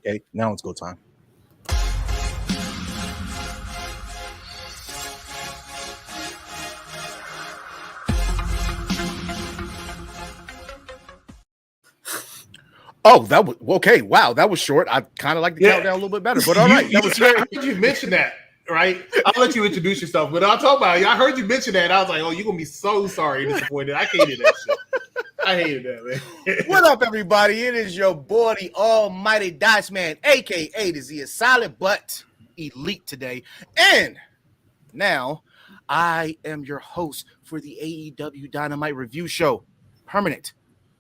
Okay, now it's go time. Oh, that was okay. Wow, that was short. I kind of like the countdown a little bit better, but all right. That was I heard you mention that, right? I'll let you introduce yourself, but I'll talk about it. I heard you mention that. And I was like, oh, you're going to be so sorry and disappointed. I hated that shit. I hated that, man. What up, everybody? It is your boy, the almighty Dycez-Man, a.k.a. the Z is solid but elite today. And now I am your host for the AEW Dynamite Review Show. Permanent.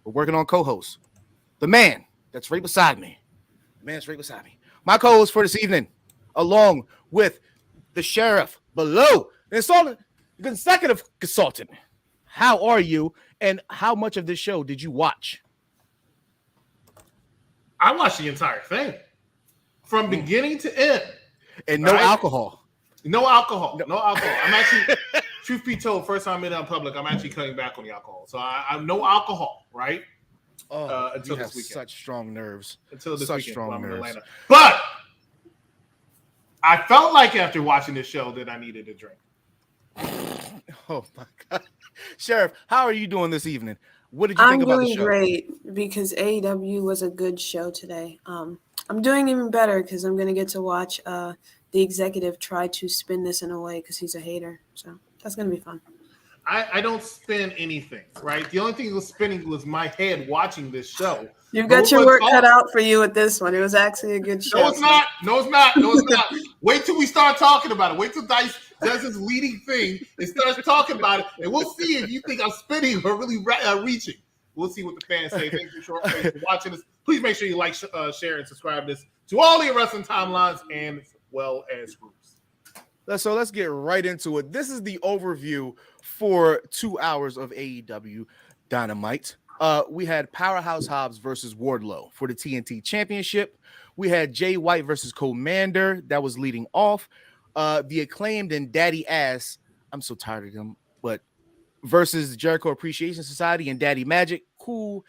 We're working on co-hosts. The man that's right beside me. My co-host for this evening, along with the sheriff below, the consecutive consultant. How are you? And how much of this show did you watch? I watched the entire thing from beginning to end. And no alcohol. No alcohol. I'm actually, truth be told, first time in public, I'm actually cutting back on the alcohol. So I'm no alcohol, right? Until this weekend. Such strong nerves. Until this such weekend, strong nerves. Atlanta. But I felt like after watching this show that I needed a drink. Oh my God, Sheriff, how are you doing this evening? What did you think about the show? I'm doing great because AEW was a good show today. I'm doing even better because I'm going to get to watch the executive try to spin this in a way because he's a hater. So that's going to be fun. I don't spin anything, right? The only thing that was spinning was my head watching this show. You've got your work cut out for you with this one. It was actually a good show. No, it's not. No, it's not. Wait till we start talking about it. Wait till Dice does his leading thing and starts talking about it, and we'll see if you think I'm spinning or really reaching. We'll see what the fans say. Thank you for watching this. Please make sure you like, share, and subscribe this to all the wrestling timelines and as well as groups. So let's get right into it. This is the overview for 2 hours of AEW Dynamite. We had Powerhouse Hobbs versus Wardlow for the TNT Championship. We had Jay White versus Commander. That was leading off. The Acclaimed and Daddy Ass, I'm so tired of them, but versus Jericho Appreciation Society and Daddy Magic, Cool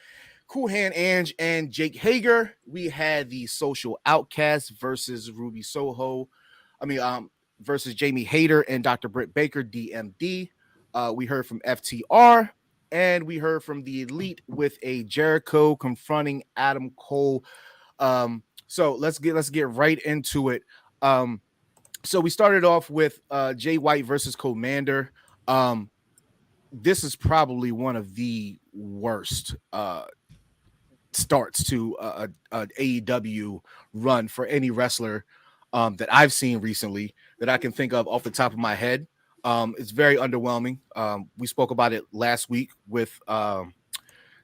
Hand Ange and Jake Hager. We had the Social Outcasts versus Ruby Soho. Versus Jamie Hayter and Dr. Britt Baker, DMD. We heard from FTR, and we heard from the Elite with a Jericho confronting Adam Cole. So let's get right into it. So we started off with Jay White versus Commander. This is probably one of the worst starts to an AEW run for any wrestler that I've seen recently that I can think of off the top of my head. It's very underwhelming. We spoke about it last week with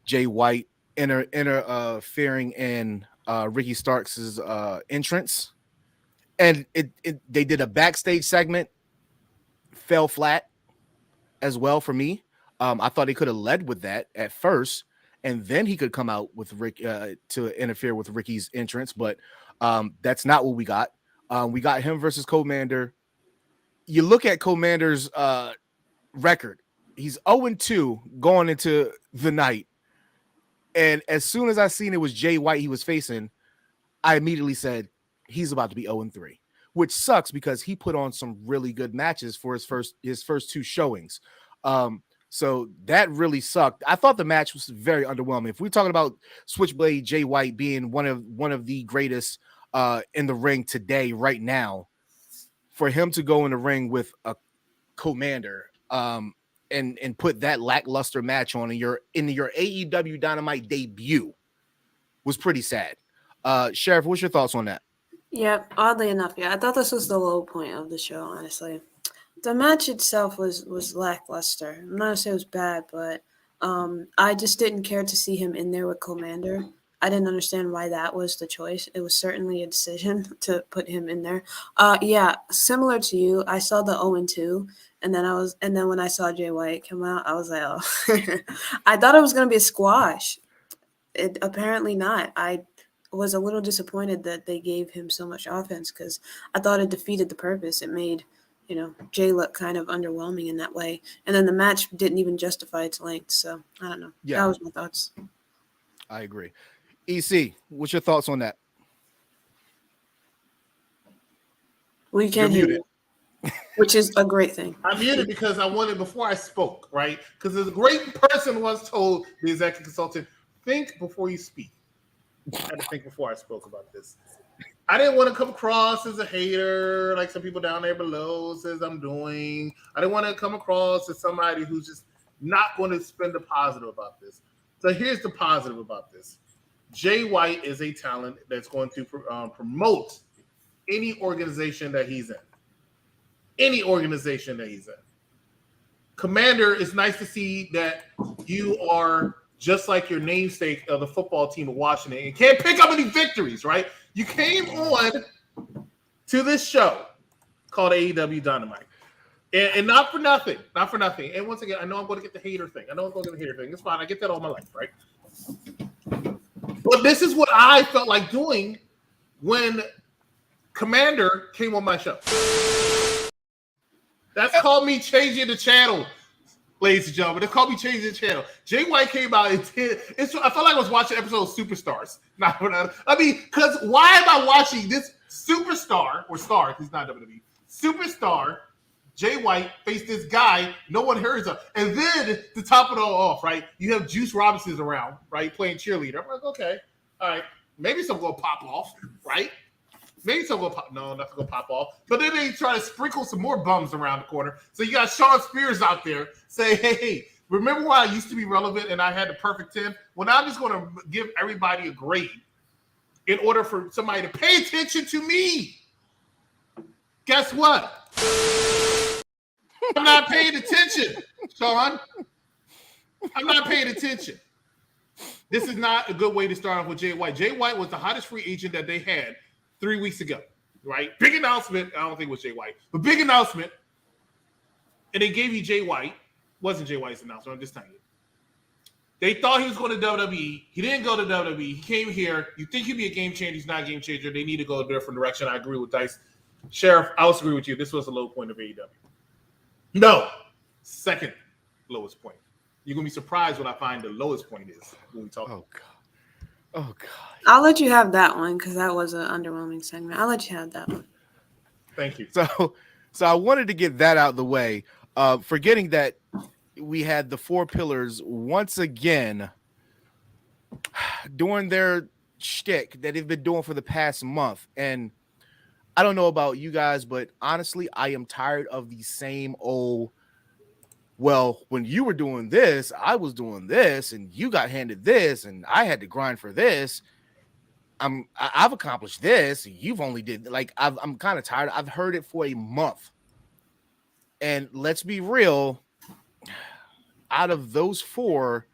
Jay White interfering in Ricky Starks' entrance. And they did a backstage segment, fell flat as well for me. I thought he could have led with that at first, and then he could come out with Rick to interfere with Ricky's entrance, but that's not what we got. We got him versus Commander. You look at Commander's record. He's 0-2 going into the night. And as soon as I seen it was Jay White he was facing, I immediately said, he's about to be 0-3, which sucks because he put on some really good matches for his first two showings. So that really sucked. I thought the match was very underwhelming. If we're talking about Switchblade Jay White being one of the greatest in the ring today, right now, for him to go in the ring with a Commander and put that lackluster match on in your AEW Dynamite debut was pretty sad. Sheriff, what's your thoughts on that? Yeah, oddly enough, I thought this was the low point of the show, honestly. The match itself was lackluster. I'm not going to say it was bad, but I just didn't care to see him in there with Commander. I didn't understand why that was the choice. It was certainly a decision to put him in there. Similar to you, I saw the 0-2, and then when I saw Jay White come out, I was like, oh, I thought it was going to be a squash. It apparently not. I was a little disappointed that they gave him so much offense because I thought it defeated the purpose. It made, Jay look kind of underwhelming in that way. And then the match didn't even justify its length. So I don't know. Yeah. That was my thoughts. I agree. EC, what's your thoughts on that? We can't You're hear muted. you, which is a great thing. I muted because I wanted before I spoke, right? Because a great person once told the executive consultant, think before you speak. I had to think before I spoke about this. I didn't want to come across as a hater, like some people down there below says I'm doing. I didn't want to come across as somebody who's just not going to spend the positive about this. So here's the positive about this. Jay White is a talent that's going to promote any organization that he's in. Any organization that he's in. Commander, it's nice to see that you are just like your namesake of the football team of Washington and can't pick up any victories, right? You came on to this show called AEW Dynamite. And not for nothing. Not for nothing. And once again, I know I'm going to get the hater thing. It's fine. I get that all my life, right? But this is what I felt like doing when Commander came on my show. That's called me changing the channel, ladies and gentlemen. That's called me changing the channel. Jay White came out and did. I felt like I was watching an episode of Superstars. Because why am I watching this superstar or star? He's not WWE. Superstar Jay White face this guy no one hears of, and then to top it all off, right? You have Juice Robinson's around, right, playing cheerleader. I'm like, okay, all right, maybe something gonna pop off, right? Maybe something gonna pop. No, nothing gonna pop off. But then they try to sprinkle some more bums around the corner. So you got Sean Spears out there say, hey, remember when I used to be relevant and I had the perfect 10? Well, now I'm just gonna give everybody a grade in order for somebody to pay attention to me. Guess what? I'm not paying attention, Sean. I'm not paying attention. This is not a good way to start off with Jay White. Jay White was the hottest free agent that they had 3 weeks ago, right? Big announcement. I don't think it was Jay White, but big announcement. And they gave you Jay White. Wasn't Jay White's announcement. I'm just telling you. They thought he was going to WWE. He didn't go to WWE. He came here. You think he'd be a game changer. He's not a game changer. They need to go a different direction. I agree with Dice. Sheriff, I also agree with you. This was the low point of AEW. No, second lowest point. You're gonna be surprised what I find the lowest point is when we talk. Oh God. I'll let you have that one because that was an underwhelming segment. I'll let you have that one. Thank you. So I wanted to get that out of the way. Forgetting that we had the four pillars once again doing their shtick that they've been doing for the past month, and I don't know about you guys, but honestly, I am tired of the same old, well, when you were doing this, I was doing this, and you got handed this, and I had to grind for this. I've accomplished this, and you've only did, like, I'm kind of tired. I've heard it for a month. And let's be real, out of those four,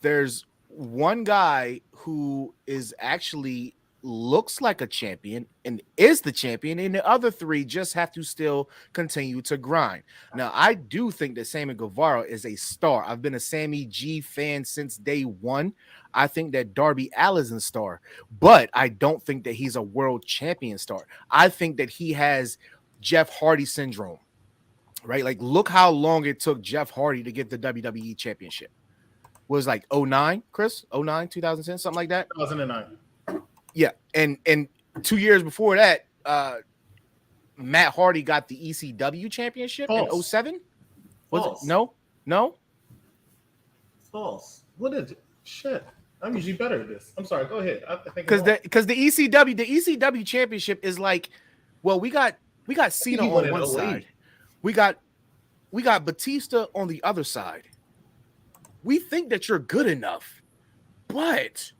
there's one guy who is actually looks like a champion and is the champion, and the other three just have to still continue to grind. Now, I do think that Sammy Guevara is a star. I've been a Sammy G fan since day one. I think that Darby Allin's a star, but I don't think that he's a world champion star. I think that he has Jeff Hardy syndrome, right? Like, look how long it took Jeff Hardy to get the WWE championship. Was like 09, Chris? 09, 2010, something like that? 2009. Yeah, and 2 years before that, Matt Hardy got the ECW championship in 07. Was it? No. False. What is it? Shit. I'm usually better at this. I'm sorry. Go ahead. I think because the ECW championship is like, well, we got Cena on one side, we got Batista on the other side. We think that you're good enough, but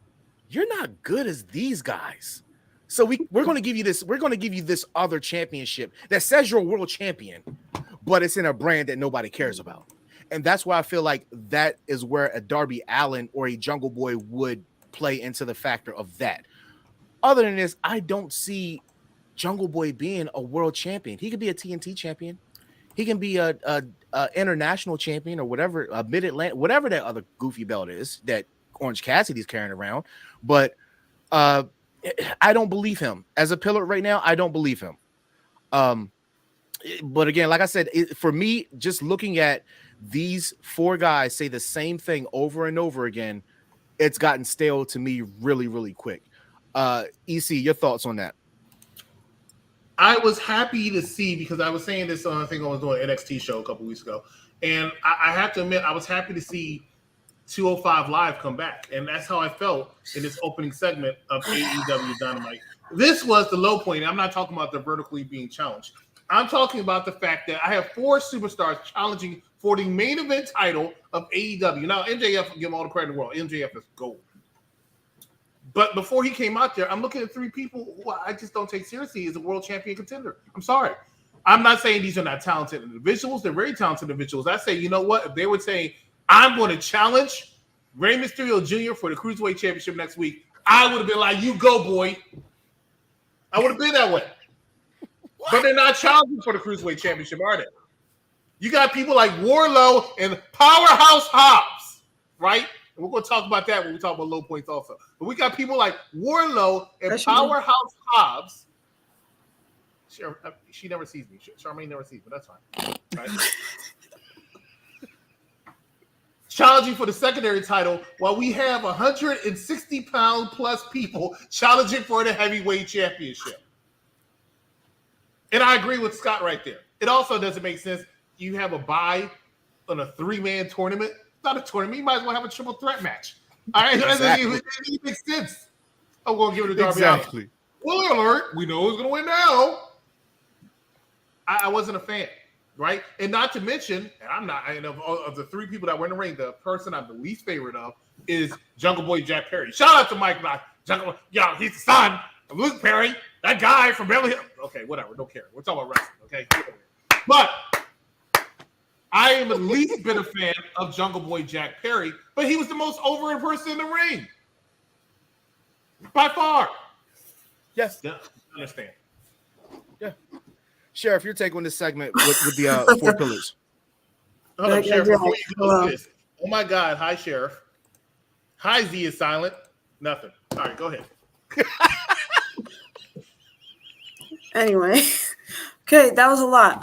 you're not good as these guys. So we're going to give you this. We're going to give you this other championship that says you're a world champion, but it's in a brand that nobody cares about. And that's why I feel like that is where a Darby Allin or a Jungle Boy would play into the factor of that. Other than this, I don't see Jungle Boy being a world champion. He could be a TNT champion. He can be a international champion or whatever, a mid-Atlantic, whatever that other goofy belt is that Orange Cassidy's carrying around. But I don't believe him as a pillar right now. I don't believe him. But again, like I said, for me, just looking at these four guys say the same thing over and over again, it's gotten stale to me really, really quick. EC, your thoughts on that? I was happy to see, because I was saying this on, I think I was doing an NXT show a couple weeks ago, and I have to admit I was happy to see 205 Live come back, and that's how I felt in this opening segment of AEW Dynamite. This was the low point. I'm not talking about the vertically being challenged. I'm talking about the fact that I have 4 superstars challenging for the main event title of AEW. Now, MJF, give him all the credit in the world. MJF is gold. But before he came out there, I'm looking at 3 people who I just don't take seriously as a world champion contender. I'm sorry. I'm not saying these are not talented individuals. They're very talented individuals. I say, you know what? If they were saying, I'm going to challenge Rey Mysterio Jr. for the Cruiserweight Championship next week, I would have been like, you go, boy. I would have been that way. But they're not challenging for the Cruiserweight Championship, are they? You got people like Wardlow and Powerhouse Hobbs, right? And we're going to talk about that when we talk about low points also. But we got people like Wardlow and Powerhouse Hobbs. She never sees me. Charmaine never sees me. That's fine. Right? Challenging for the secondary title while we have 160-pound plus people challenging for the heavyweight championship. And I agree with Scott right there. It also doesn't make sense. You have a bye on a 3-man tournament. It's not a tournament. You might as well have a triple threat match. All right, exactly. It makes sense. I'm going to give it to Darby Exactly. Allin. Spoiler alert, we know who's going to win now. I wasn't a fan, right? And not to mention, and I'm not, and of the 3 people that were in the ring, the person I'm the least favorite of is Jungle Boy Jack Perry. Shout out to Mike Knox. Jungle Boy, yo, he's the son of Luke Perry, that guy from Beverly Hills. Okay, whatever, don't care. We're talking about wrestling, okay? But I am the least been a fan of Jungle Boy Jack Perry, but he was the most over person in the ring. By far. Yes. Yeah, I understand. Yeah. Sheriff, your take on this segment with the 4 pillars. Hold up, Sheriff, before you go this. Oh my God. Hi, Sheriff. Hi, Z is silent. Nothing. All right, go ahead. Anyway, okay, that was a lot.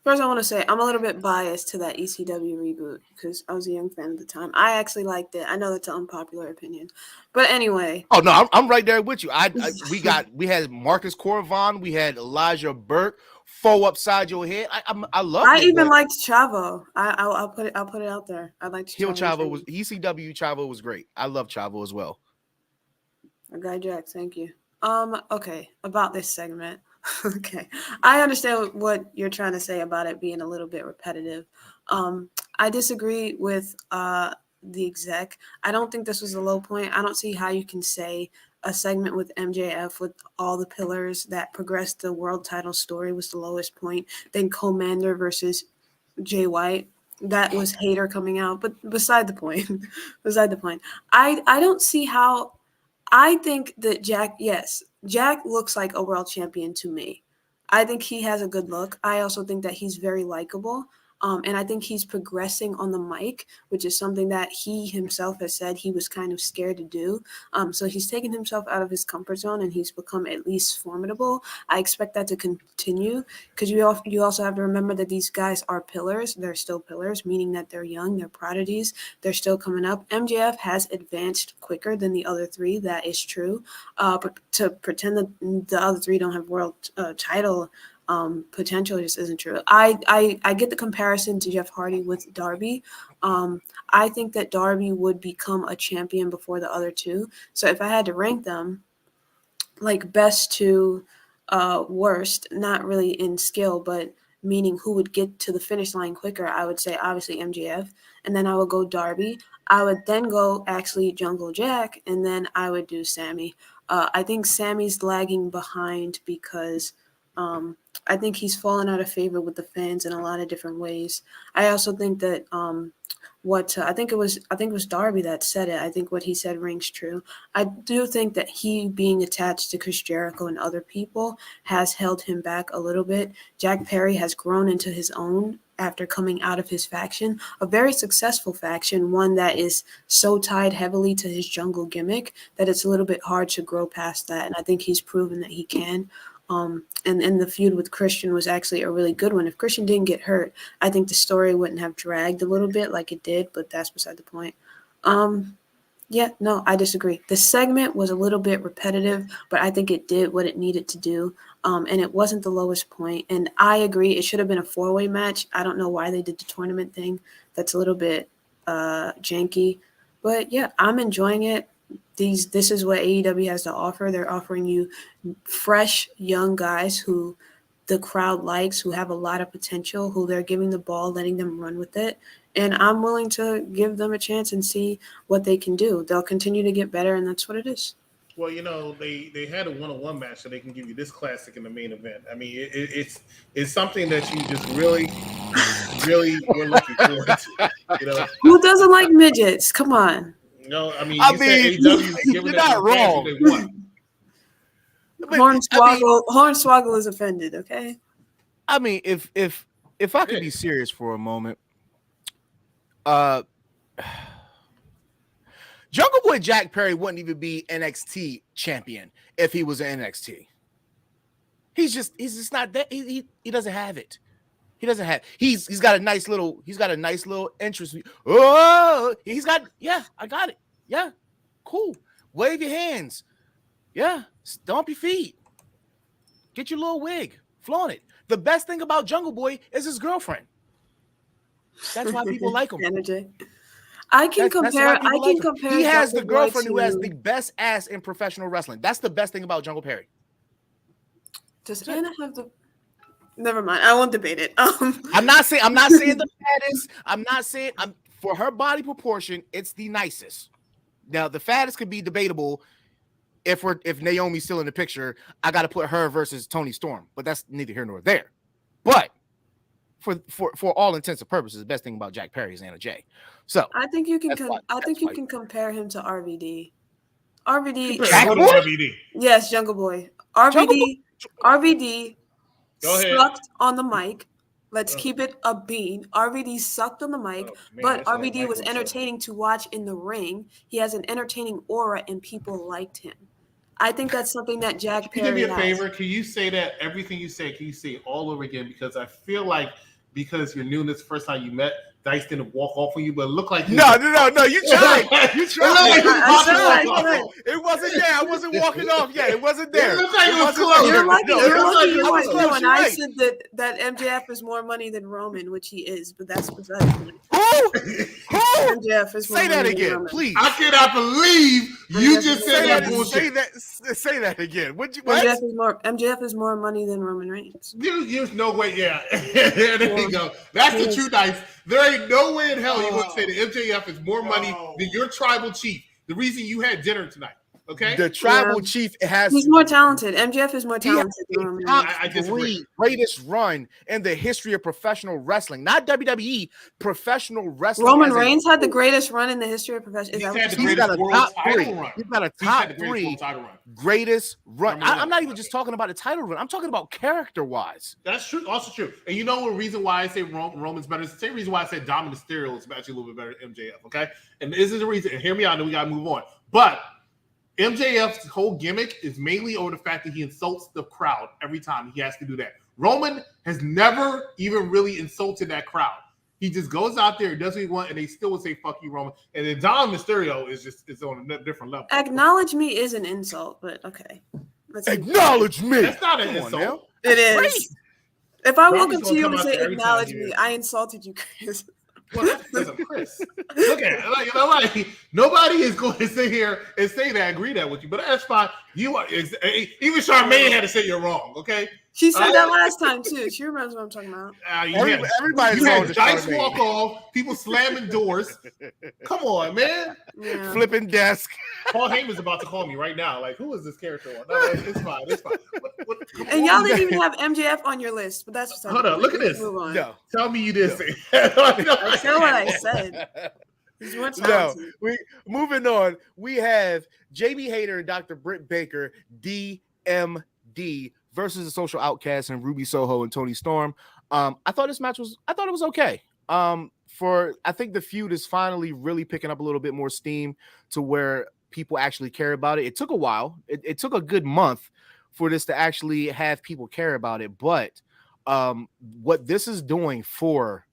First, I want to say I'm a little bit biased to that ECW reboot because I was a young fan at the time. I actually liked it. I know that's an unpopular opinion, but anyway. Oh no, I'm right there with you. We had Marcus Corvon, we had Elijah Burke, foe upside your head. I love. I even liked Chavo. I'll put it out there. I liked Heel Chavo was ECW Chavo was great. I love Chavo as well. Our guy Jack, thank you. Okay, about this segment. Okay, I understand what you're trying to say about it being a little bit repetitive. I disagree with the exec. I don't think this was a low point. I don't see how you can say a segment with MJF with all the pillars that progressed the world title story was the lowest point. Then Commander versus Jay White. That was hater coming out. But beside the point, I don't see how. I think that Jack looks like a world champion to me. I think he has a good look. I also think that he's very likable. And I think he's progressing on the mic, which is something that he himself has said he was kind of scared to do. So he's taken himself out of his comfort zone and he's become at least formidable. I expect that to continue because you also have to remember that these guys are pillars. They're still pillars, meaning that they're young, they're prodigies, they're still coming up. MJF has advanced quicker than the other 3. That is true. But to pretend that the other 3 don't have world title potential just isn't true. I get the comparison to Jeff Hardy with Darby. I think that Darby would become a champion before the other 2. So if I had to rank them, like best to worst, not really in skill, but meaning who would get to the finish line quicker, I would say obviously MJF, and then I would go Darby. I would then go actually Jungle Jack, and then I would do Sammy. I think Sammy's lagging behind because I think he's fallen out of favor with the fans in a lot of different ways. I also think that I think it was Darby that said it. I think what he said rings true. I do think that he being attached to Chris Jericho and other people has held him back a little bit. Jack Perry has grown into his own after coming out of his faction, a very successful faction, one that is so tied heavily to his jungle gimmick that it's a little bit hard to grow past that. And I think he's proven that he can. And the feud with Christian was actually a really good one. If Christian didn't get hurt, I think the story wouldn't have dragged a little bit like it did, but that's beside the point. Yeah, no, I disagree. The segment was a little bit repetitive, but I think it did what it needed to do. And it wasn't the lowest point. And I agree, it should have been a 4-way match. I don't know why they did the tournament thing. That's a little bit janky. But yeah, I'm enjoying it. This is what AEW has to offer. They're offering you fresh young guys who the crowd likes, who have a lot of potential, who they're giving the ball, letting them run with it. And I'm willing to give them a chance and see what they can do. They'll continue to get better, and that's what it is. Well, they had a one-on-one match, so they can give you this classic in the main event. I mean, it's something that you just really were looking forward to. Who doesn't like midgets? Come on. No, I mean, you're not wrong. Hornswoggle is offended. Okay. I mean, if I could be serious for a moment, Jungle Boy Jack Perry wouldn't even be NXT champion if he was in NXT. He's just not that. He doesn't have it. He doesn't have. He's got a nice little interest. Oh, I got it. Yeah, cool. Wave your hands. Yeah, stomp your feet. Get your little wig. Flaunt it. The best thing about Jungle Boy is his girlfriend. That's why people like him. I can compare. He has the girlfriend who has the best ass in professional wrestling. That's the best thing about Jungle Perry. Does Anna have the? Never mind. I won't debate it. I'm not saying the fattest. I'm not saying for her body proportion, it's the nicest. Now the fattest could be debatable. If Naomi's still in the picture, I got to put her versus Toni Storm, but that's neither here nor there. But for all intents and purposes, the best thing about Jack Perry is Anna Jay. So I think you can. You can compare him to RVD. RVD. Yes, Jungle Boy. RVD sucked on the mic. Let's keep it a bean. RVD sucked on the mic, but RVD was entertaining to watch in the ring. He has an entertaining aura, and people liked him. I think that's something that Jack Perry has. Can you do me a favor? Can you say that everything you say, can you say it all over again? Because I feel like because you're new and this first time you met, Dice didn't walk off on you, but it looked like no. You tried. You tried. It wasn't there. I wasn't walking off yet. It wasn't there. It looked like it was close. You're lucky you weren't close. When I said that MJF is more money than Roman, which he is, but that's beside the point. Who? MJF is more say that money again, than please. I cannot believe you just said that bullshit. Say that again. What? MJF is more money than Roman Reigns. There's no way. Yeah, there you go. That's the true Dice. There ain't no way in hell you would say that MJF is more money than your tribal chief. The reason you had dinner tonight. Okay. The tribal chief has. He's more talented. MJF is more talented than Roman Reigns. I disagree. Greatest run in the history of professional wrestling, not WWE. Professional wrestling. Roman Reigns had the greatest run in the history of professional. He's got a top three. He's got a top three greatest run. I'm not even just talking about the title run. I'm talking about character-wise. That's true. Also true. And you know the reason why I say Roman's better? It's the same reason why I said Dominic Mysterio is actually a little bit better than MJF. Okay, and this is the reason. And hear me out. Then we got to move on. But MJF's whole gimmick is mainly over the fact that he insults the crowd every time he has to do that. Roman has never even really insulted that crowd. He just goes out there, does what he wants, and they still would say, fuck you, Roman. And then Dom Mysterio is on a different level. Acknowledge me is an insult, but okay. Acknowledge me. That's not an insult. It is. Great. If I walk up to you and say, acknowledge me, I insulted you, Chris. Well, that's because of Chris. Look at it. Nobody is going to sit here and say that, agree that with you, but that's fine. You are even Charmaine had to say you're wrong. Okay, she said that last time too. She remembers what I'm talking about. Everybody's had Dice walk off, people slamming doors. Come on, man. Yeah. Flipping desk. Paul Heyman's about to call me right now. Like, who is this character on? No, it's fine. And y'all didn't even have MJF on your list, but that's hold on. Look at this. No. Tell me you didn't say. That's not what I said. Moving on. We have Jamie Hayter and Dr. Britt Baker, DMD, versus the Social Outcasts and Ruby Soho and Toni Storm. I thought this match was okay. I think the feud is finally really picking up a little bit more steam to where people actually care about it. It took a while. It took a good month for this to actually have people care about it. But what this is doing for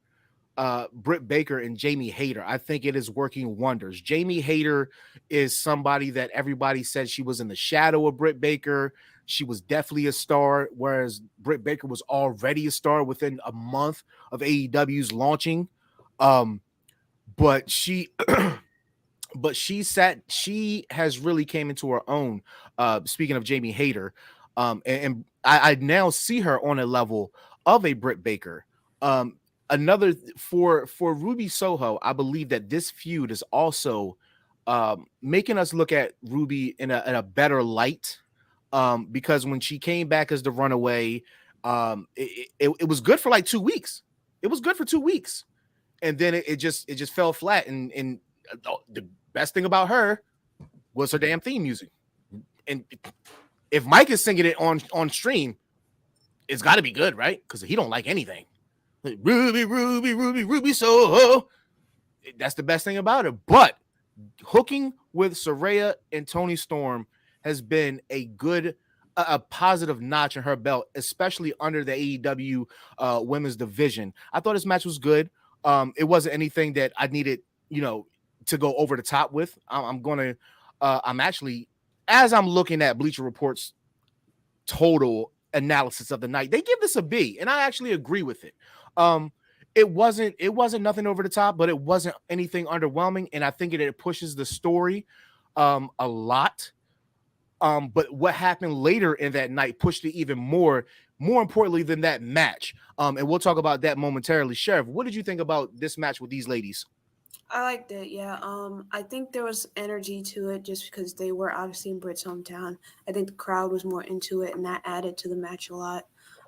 Britt Baker and Jamie Hayter. I think it is working wonders. Jamie Hayter is somebody that everybody said she was in the shadow of Britt Baker. She was definitely a star, whereas Britt Baker was already a star within a month of AEW's launching. But she she has really came into her own. Speaking of Jamie Hayter, and I now see her on a level of a Britt Baker. Another for Ruby Soho, I believe that this feud is also making us look at Ruby in a better light. Because when she came back as the runaway, it was good for like 2 weeks. It was good for 2 weeks, and then it just fell flat. And the best thing about her was her damn theme music. And if Mike is singing it on stream, it's got to be good, right? Because he don't like anything. Ruby, Ruby, Ruby, Ruby Soho. That's the best thing about it. But hooking with Saraya and Toni Storm has been a good, a positive notch in her belt, especially under the AEW women's division. I thought this match was good. It wasn't anything that I needed, to go over the top with. I'm actually, as I'm looking at Bleacher Report's total analysis of the night, they give this a B, and I actually agree with it. It wasn't nothing over the top, but it wasn't anything underwhelming, and I think it pushes the story a lot. But what happened later in that night pushed it even more importantly than that match. And we'll talk about that momentarily. Sheriff, what did you think about this match with these ladies? I liked it, yeah. I think there was energy to it just because they were obviously in Britt's hometown. I think the crowd was more into it, and that added to the match a lot.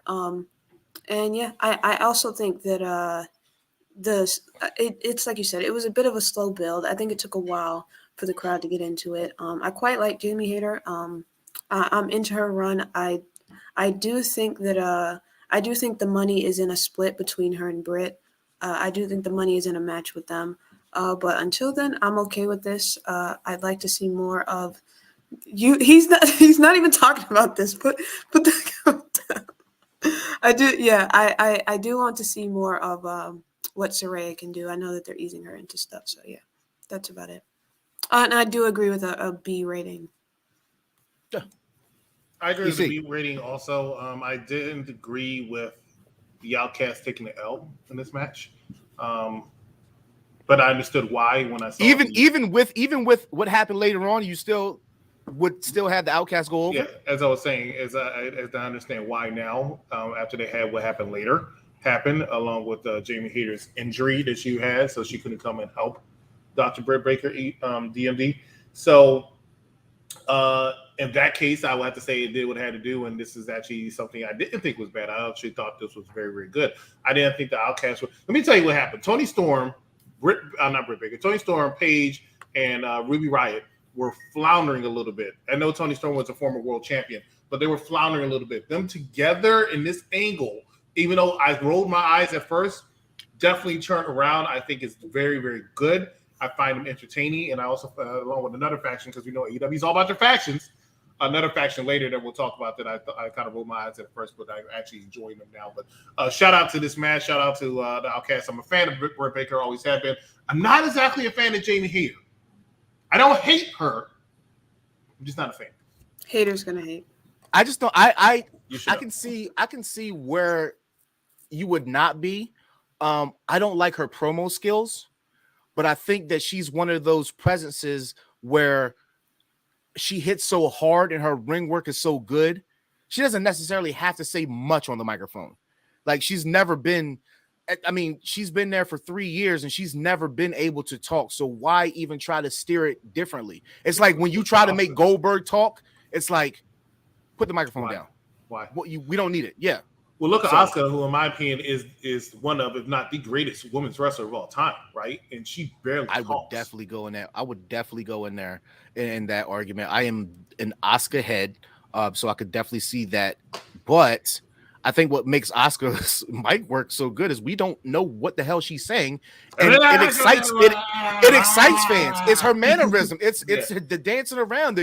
And yeah, I also think that it's like you said, it was a bit of a slow build. I think it took a while for the crowd to get into it. I quite like Jamie Hayter. I'm into her run. I do think that the money is in a split between her and Britt. I do think the money is in a match with them. But until then, I'm okay with this. I'd like to see more of you. He's not even talking about this. Put the down. I do. Yeah, I do want to see more of what Saraya can do. I know that they're easing her into stuff. So yeah, that's about it. And I do agree with a B rating. Yeah. I agree with the B rating also. I didn't agree with the Outcast taking the L in this match. But I understood why when I saw even with what happened later on, you still would have the Outcast go over. Yeah, as I was saying, as I understand why now, after they had what happened later happen, along with Jamie Hayter's injury that she had, so she couldn't come and help Dr. Britt Baker, DMD. So in that case, I would have to say it did what it had to do, and this is actually something I didn't think was bad. I actually thought this was very, very good. I didn't think the Outcast were. Let me tell you what happened. Toni Storm, not Britt Baker, Toni Storm, Paige, and Ruby Riott were floundering a little bit. I know Toni Storm was a former world champion, but they were floundering a little bit. Them together in this angle, even though I rolled my eyes at first, definitely turned around. I think it's very, very good. I find them entertaining, and I also, along with another faction, because we know AEW is all about their factions, another faction later that we'll talk about that I kind of rolled my eyes at first, but I actually enjoy them now. But shout out to this match. Shout out to the Outcast. I'm a fan of Britt Baker, always have been. I'm not exactly a fan of Jamie Hayter. I don't hate her. I'm just not a fan. Hater's gonna hate. I just don't. I can see where you would not be. I don't like her promo skills, but I think that she's one of those presences where she hits so hard and her ring work is so good. She doesn't necessarily have to say much on the microphone. Like she's never been. I mean, she's been there for 3 years and she's never been able to talk. So why even try to steer it differently? It's like when you try to make Goldberg talk, it's like, put the microphone down. Why? We don't need it. Yeah. Well, look at Asuka, who in my opinion is one of, if not the greatest women's wrestler of all time, right? And she barely talks. Would definitely go in there. I would definitely go in there in that argument. I am an Asuka head, so I could definitely see that. But I think what makes Asuka's mic work so good is we don't know what the hell she's saying, and it excites fans. It's her mannerism. It's the dancing around,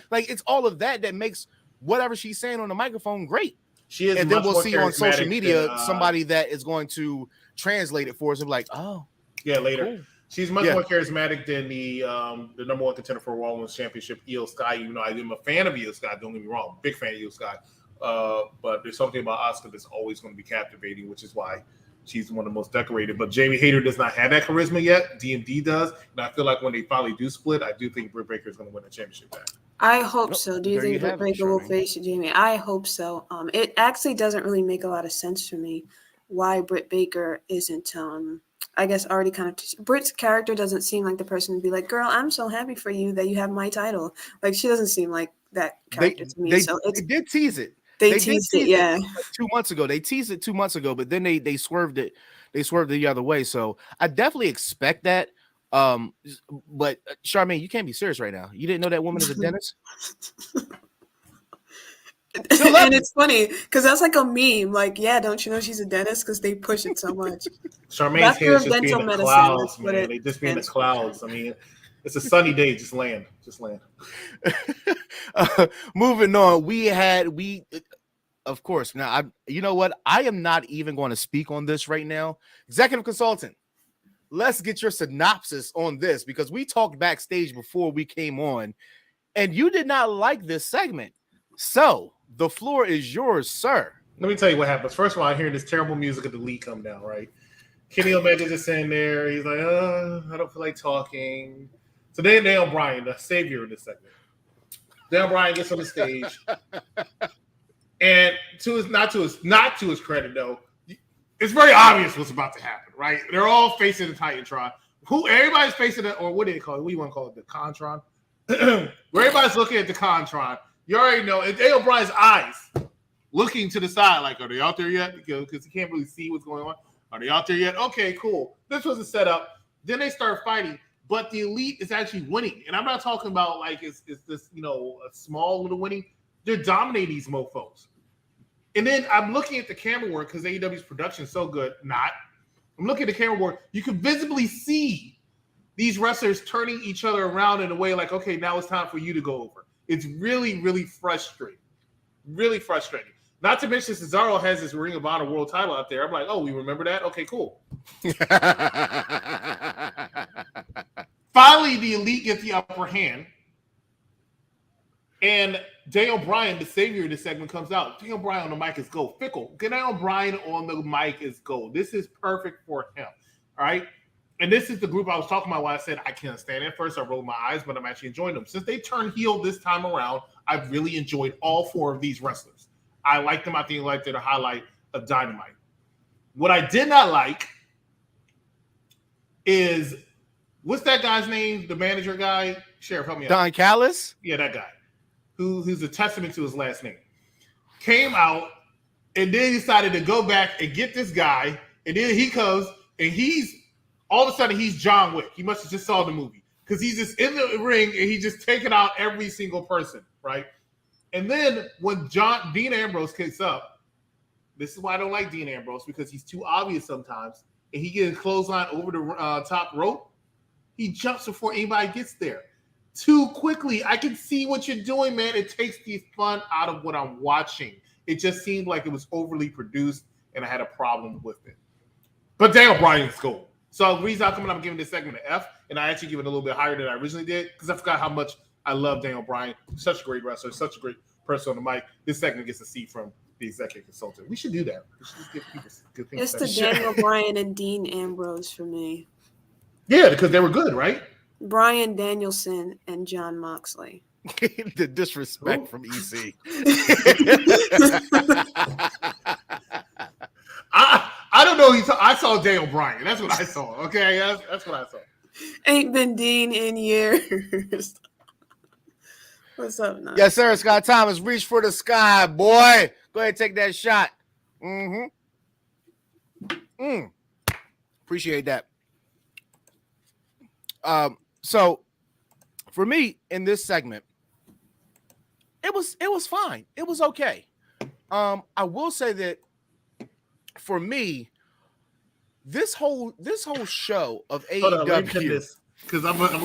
like it's all of that makes whatever she's saying on the microphone great. She is, and then we'll see on social media somebody that is going to translated for us. I'm like, oh, Yeah, later. cool. She's much more charismatic than the number one contender for Raw Women's Championship, Io Sky. Even though I'm a fan of Io Sky, don't get me wrong, big fan of Io Sky. But there's something about Asuka that's always going to be captivating, which is why she's one of the most decorated. But Jamie Hayter does not have that charisma yet. DMD does, and I feel like when they finally do split, I do think Britt Baker is going to win the championship back. I hope so. Do you think Britt Baker will face Jamie? I hope so. It actually doesn't really make a lot of sense for me why Britt Baker isn't. I guess already kind of Britt's character doesn't seem like the person to be like, girl, I'm so happy for you that you have my title. Like, she doesn't seem like that character to me. So they did tease it. They teased it, yeah. 2 months ago. They teased it 2 months ago, but then they swerved it. They swerved the other way. So I definitely expect that. But Charmaine, you can't be serious right now. You didn't know that woman is a dentist? And it's funny because that's like a meme. Like, yeah, don't you know she's a dentist? Because they push it so much. Charmaine's hands just be in the clouds, man. They just be in the clouds. I mean, it's a sunny day. Just land. Moving on, of course. Now, you know what? I am not even going to speak on this right now. Executive Consultant, let's get your synopsis on this because we talked backstage before we came on, and you did not like this segment. So the floor is yours, sir. Let me tell you what happens. First of all, I hear this terrible music of the lead come down, right? Kenny Omega just in there. He's like, I don't feel like talking. So then Daniel Bryan, the savior of this segment. Daniel Bryan gets on the stage. And not to his credit, though, it's very obvious what's about to happen, right? They're all facing the Titantron. Everybody's facing it, or what do you call it? What do you want to call it? The Contron? Where everybody's looking at the Contron. You already know. And Daniel Bryan's eyes looking to the side, like, are they out there yet? Because he can't really see what's going on. Are they out there yet? Okay, cool. This was a setup. Then they start fighting, but the Elite is actually winning. And I'm not talking about like it's this, a small little winning. They're dominating these mofos. And then I'm looking at the camera work because AEW's production is so good. I'm looking at the camera work. You can visibly see these wrestlers turning each other around in a way like, okay, now it's time for you to go over. It's really, really frustrating. Really frustrating. Not to mention Cesaro has his Ring of Honor World title out there. I'm like, oh, we remember that? Okay, cool. Finally, the Elite get the upper hand. And Daniel Bryan, the savior of this segment, comes out. Daniel Bryan on the mic is gold. Fickle. Daniel Bryan on the mic is gold. This is perfect for him. All right? And this is the group I was talking about when I said I can't stand it. First, I rolled my eyes, but I'm actually enjoying them. Since they turned heel this time around, I've really enjoyed all four of these wrestlers. I like them. I think I like they're the highlight of Dynamite. What I did not like is, what's that guy's name? The manager guy? Sheriff, help me out. Don Callis? Yeah, that guy. Who's a testament to his last name. Came out and then decided to go back and get this guy. And then he comes and all of a sudden he's John Wick. He must have just saw the movie. Because he's just in the ring and he's just taking out every single person, right? And then when Dean Ambrose kicks up, this is why I don't like Dean Ambrose, because he's too obvious sometimes, and he gets clothesline over the top rope. He jumps before anybody gets there. Too quickly. I can see what you're doing, man. It takes the fun out of what I'm watching. It just seemed like it was overly produced, and I had a problem with it. But Daniel Bryan's cool. So the reason I'm giving this segment an F, and I actually give it a little bit higher than I originally did, because I forgot how much I love Daniel Bryan. Such a great wrestler, such a great person on the mic. This segment gets a C from the Executive Consultant. We should do that. We should just give people good things. It's the Daniel Bryan and Dean Ambrose for me. Yeah, because they were good, right? Bryan Danielson and John Moxley. The disrespect from EC. I don't know. I saw Daniel Bryan. That's what I saw. Okay, that's what I saw. Ain't been Dean in years. What's up, now? Yes, sir. Scott Thomas, reach for the sky, boy. Go ahead and take that shot. Appreciate that. So for me in this segment, it was fine. It was okay. I will say that for me, this whole show of AEW, because I'm gonna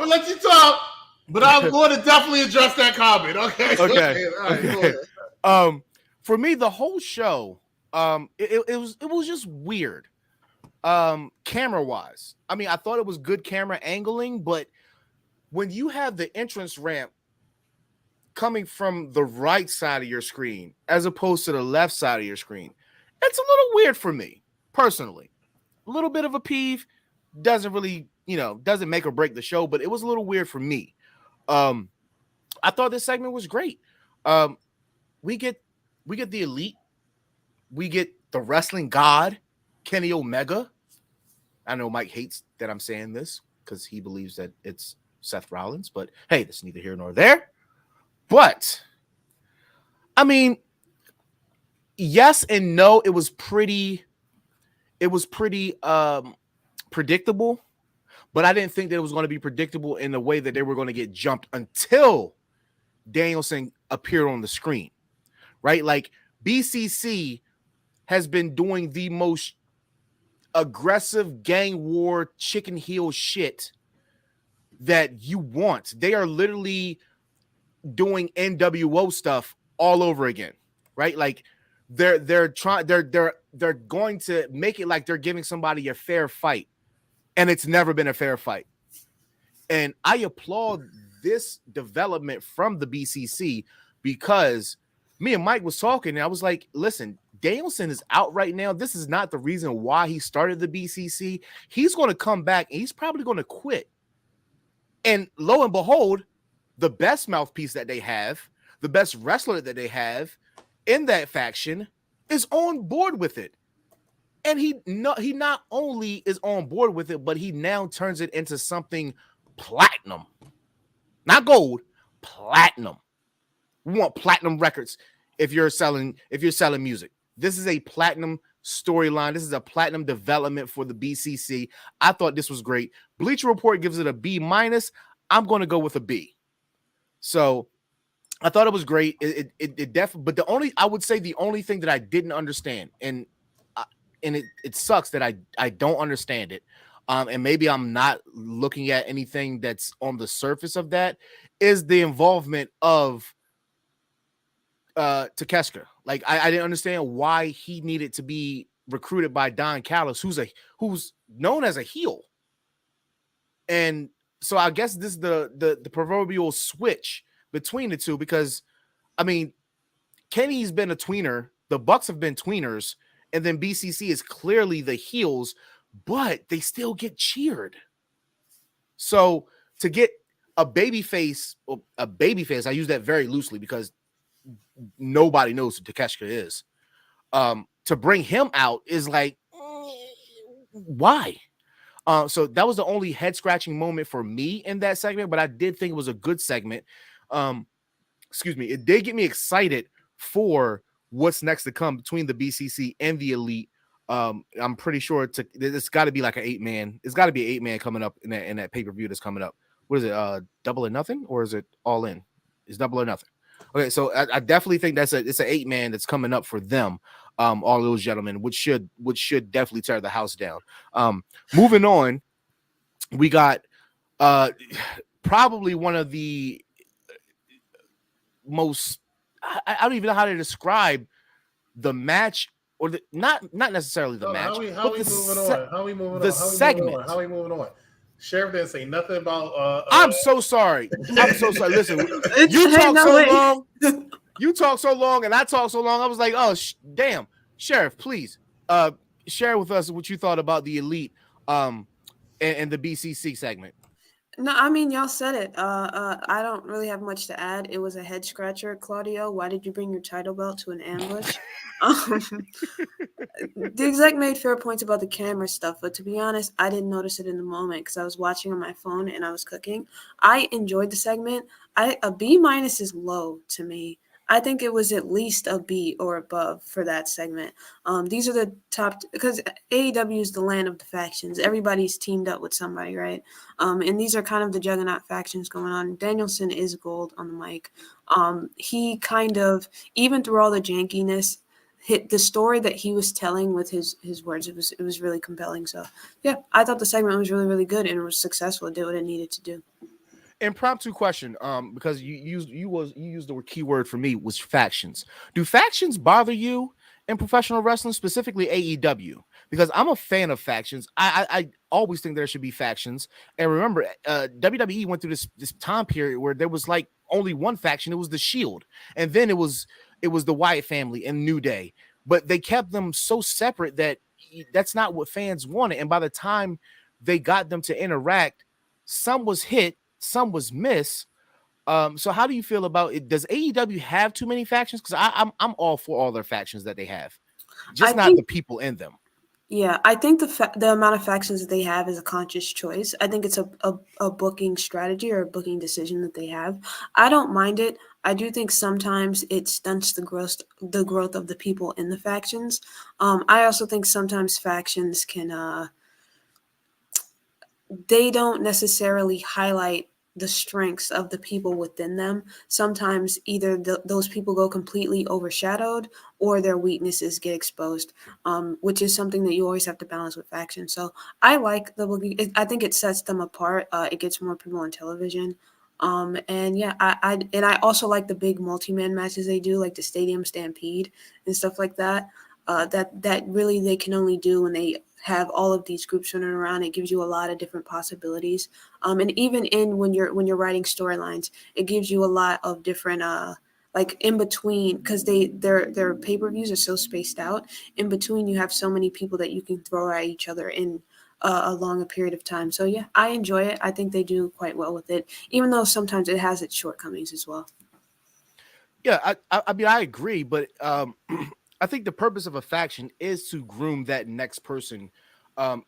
let you talk, But I'm going to definitely address that comment. Okay. Okay. All right, go ahead. For me, the whole show, it was just weird. Camera wise, I mean, I thought it was good camera angling, but when you have the entrance ramp coming from the right side of your screen as opposed to the left side of your screen, it's a little weird for me personally. A little bit of a peeve, doesn't really, doesn't make or break the show, but it was a little weird for me. I thought this segment was great. We get the Elite, we get the wrestling god Kenny Omega. I know Mike hates that I'm saying this because he believes that it's Seth Rollins, but hey, that's neither here nor there. But I mean, yes and no. It was pretty predictable, but I didn't think that it was going to be predictable in the way that they were going to get jumped until Danielson appeared on the screen, right? Like BCC has been doing the most aggressive gang war chicken heel shit that you want. They are literally doing NWO stuff all over again, right? Like they're going to make it like they're giving somebody a fair fight, and it's never been a fair fight. And I applaud this development from the BCC because me and Mike was talking, and I was like, listen, Danielson is out right now. This is not the reason why he started the BCC. He's going to come back, and he's probably going to quit. And lo and behold, the best mouthpiece that they have, the best wrestler that they have in that faction is on board with it. And he not only is on board with it, but he now turns it into something platinum. Not gold, platinum. We want platinum records if you're selling music. This is a platinum storyline. This is a platinum development for the BCC. I thought this was great. Bleacher Report gives it a B-. I'm going to go with a B. So I thought it was great. It definitely, but I would say the only thing that I didn't understand, and it sucks that I don't understand it. And maybe I'm not looking at anything that's on the surface of that, is the involvement of Takeshita. Like I didn't understand why he needed to be recruited by Don Callis, who's known as a heel. And so I guess this is the proverbial switch between the two, because I mean, Kenny's been a tweener, the Bucks have been tweeners, and then BCC is clearly the heels, but they still get cheered. So to get a babyface, I use that very loosely because nobody knows who Takeshita is. To bring him out is like, why? So that was the only head scratching moment for me in that segment, but I did think it was a good segment. Excuse me. It did get me excited for what's next to come between the BCC and the Elite. I'm pretty sure it's got to be like an 8-man. It's got to be an 8-man coming up in that pay-per-view that's coming up. What is it? Double or Nothing, or is it All In? It's Double or Nothing. Okay, so I definitely think it's an 8-man that's coming up for them. All those gentlemen, which should definitely tear the house down. Moving on, we got probably one of the most, I don't even know how to describe the match, or not necessarily the match. How we moving on? The segment. How we moving on? Sheriff didn't say nothing about. I'm so sorry. Listen, you talk so long. You talk so long, and I talk so long. I was like, oh damn, Sheriff, please share with us what you thought about the Elite and the BCC segment. No, I mean, y'all said it. I don't really have much to add. It was a head scratcher, Claudio. Why did you bring your title belt to an ambush? The exec made fair points about the camera stuff, but to be honest, I didn't notice it in the moment because I was watching on my phone and I was cooking. I enjoyed the segment. A B- is low to me. I think it was at least a B or above for that segment. These are the top, because AEW is the land of the factions. Everybody's teamed up with somebody, right? And these are kind of the juggernaut factions going on. Danielson is gold on the mic. He kind of, even through all the jankiness, hit the story that he was telling with his words. It was really compelling. So yeah, I thought the segment was really, really good and it was successful. It did what it needed to do. Impromptu question, because you used the keyword for me was factions. Do factions bother you in professional wrestling, specifically AEW? Because I'm a fan of factions. I always think there should be factions. And remember, WWE went through this time period where there was like only one faction. It was the Shield, and then it was the Wyatt family and New Day. But they kept them so separate that that's not what fans wanted. And by the time they got them to interact, some was hit, some was miss. So how do you feel about it? Does AEW have too many factions? Because I'm all for all their factions that they have, I just not think the people in them. Yeah, I think the amount of factions that they have is a conscious choice. I think it's a booking strategy or a booking decision that they have. I don't mind it. I do think sometimes it stunts the growth of the people in the factions. I also think sometimes factions can they don't necessarily highlight the strengths of the people within them. Sometimes either those people go completely overshadowed or their weaknesses get exposed, which is something that you always have to balance with factions. So I like the booking. I think it sets them apart. It gets more people on television. And yeah, I also like the big multi-man matches they do, like the Stadium Stampede and stuff like that. That really they can only do when they have all of these groups running around. It gives you a lot of different possibilities. And even when you're writing storylines, it gives you a lot of different like in between, because their pay-per-views are so spaced out. In between, you have so many people that you can throw at each other in a longer period of time. So yeah, I enjoy it. I think they do quite well with it, even though sometimes it has its shortcomings as well. Yeah, I mean, I agree, but I think the purpose of a faction is to groom that next person. I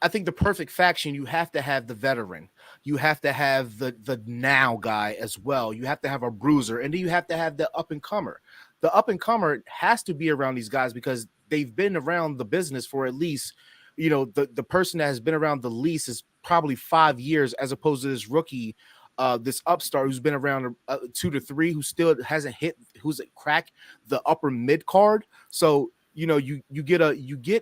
think the perfect faction, you have to have the veteran, you have to have the now guy as well. You have to have a bruiser, and then you have to have the up and comer. The up and comer has to be around these guys because they've been around the business for at least, the person that has been around the least is probably 5 years, as opposed to this rookie, this upstart who's been around 2 to 3, who still hasn't hit, who's cracked the upper mid card. So you get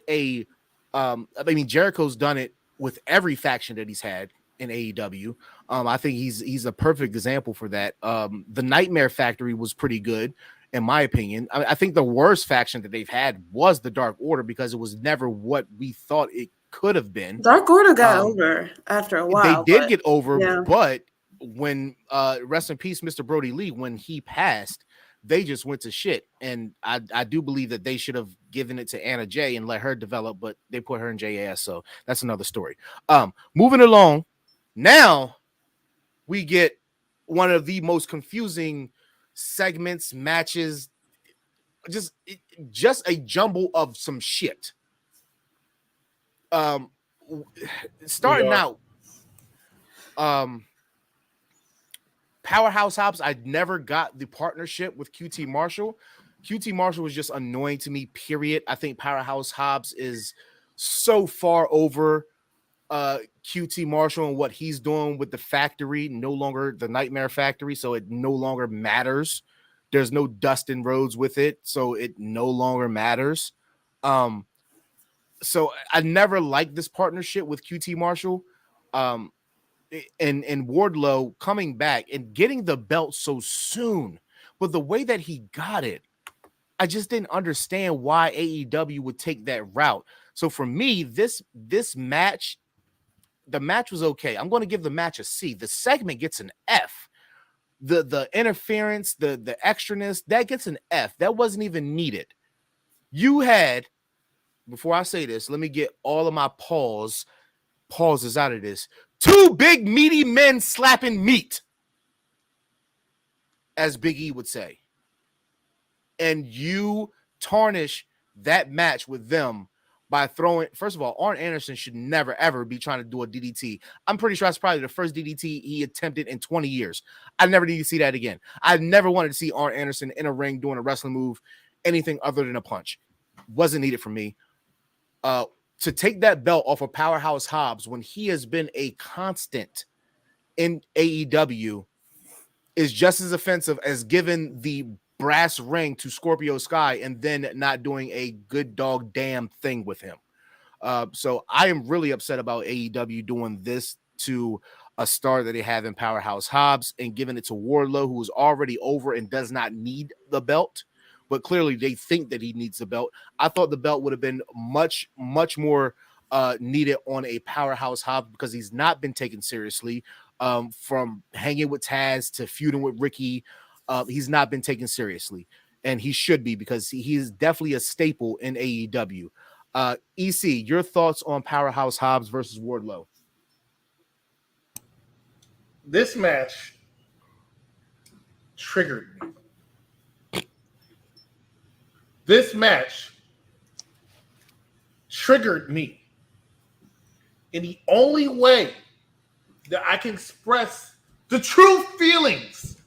a I mean, Jericho's done it with every faction that he's had in AEW. I think he's a perfect example for that. The Nightmare Factory was pretty good, in my opinion. I think the worst faction that they've had was the Dark Order, because it was never what we thought it could have been. Dark Order got over after a while. They did but, get over, yeah. but when rest in peace, Mr. Brody Lee, when he passed, they just went to shit. And I do believe that they should have given it to Anna Jay and let her develop, but they put her in JAS. So that's another story. Moving along, now we get one of the most confusing segments, matches, just a jumble of some shit. Starting out, Powerhouse Hobbs, I never got the partnership with QT Marshall. QT Marshall was just annoying to me, period. I think Powerhouse Hobbs is so far over QT Marshall and what he's doing with the factory, no longer the Nightmare Factory, so it no longer matters. There's no Dustin Rhodes with it, so it no longer matters. So I never liked this partnership with QT Marshall. And Wardlow coming back and getting the belt so soon, but the way that he got it, I just didn't understand why AEW would take that route. So for me, this match, the match was okay. I'm going to give the match a C. The segment gets an F. The interference, the extraness, that gets an F. That wasn't even needed. You had, before I say this, let me get all of my pauses out of this. 2 big meaty men slapping meat, as Big E would say. And you tarnish that match with them by throwing, first of all, Arn Anderson should never, ever be trying to do a DDT. I'm pretty sure that's probably the first DDT he attempted in 20 years. I never need to see that again. I never wanted to see Arn Anderson in a ring doing a wrestling move, anything other than a punch. Wasn't needed for me. To take that belt off of Powerhouse Hobbs when he has been a constant in AEW is just as offensive as giving the brass ring to Scorpio Sky and then not doing a good dog damn thing with him. So I am really upset about AEW doing this to a star that they have in Powerhouse Hobbs and giving it to Wardlow, who is already over and does not need the belt. But clearly they think that he needs the belt. I thought the belt would have been much, much more needed on a Powerhouse Hobbs because he's not been taken seriously. From hanging with Taz to feuding with Ricky, he's not been taken seriously. And he should be because he is definitely a staple in AEW. EC, your thoughts on Powerhouse Hobbs versus Wardlow? This match triggered me. This match triggered me. And the only way that I can express the true feelings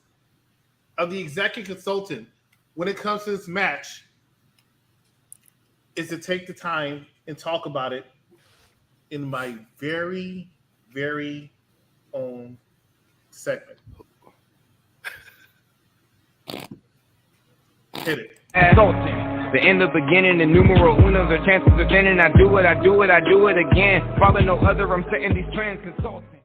of the executive consultant when it comes to this match is to take the time and talk about it in my very, very own segment. Hit it. The end of beginning, the numero unos are chances of winning. I do it again. Follow no other, I'm setting these trends, consulting.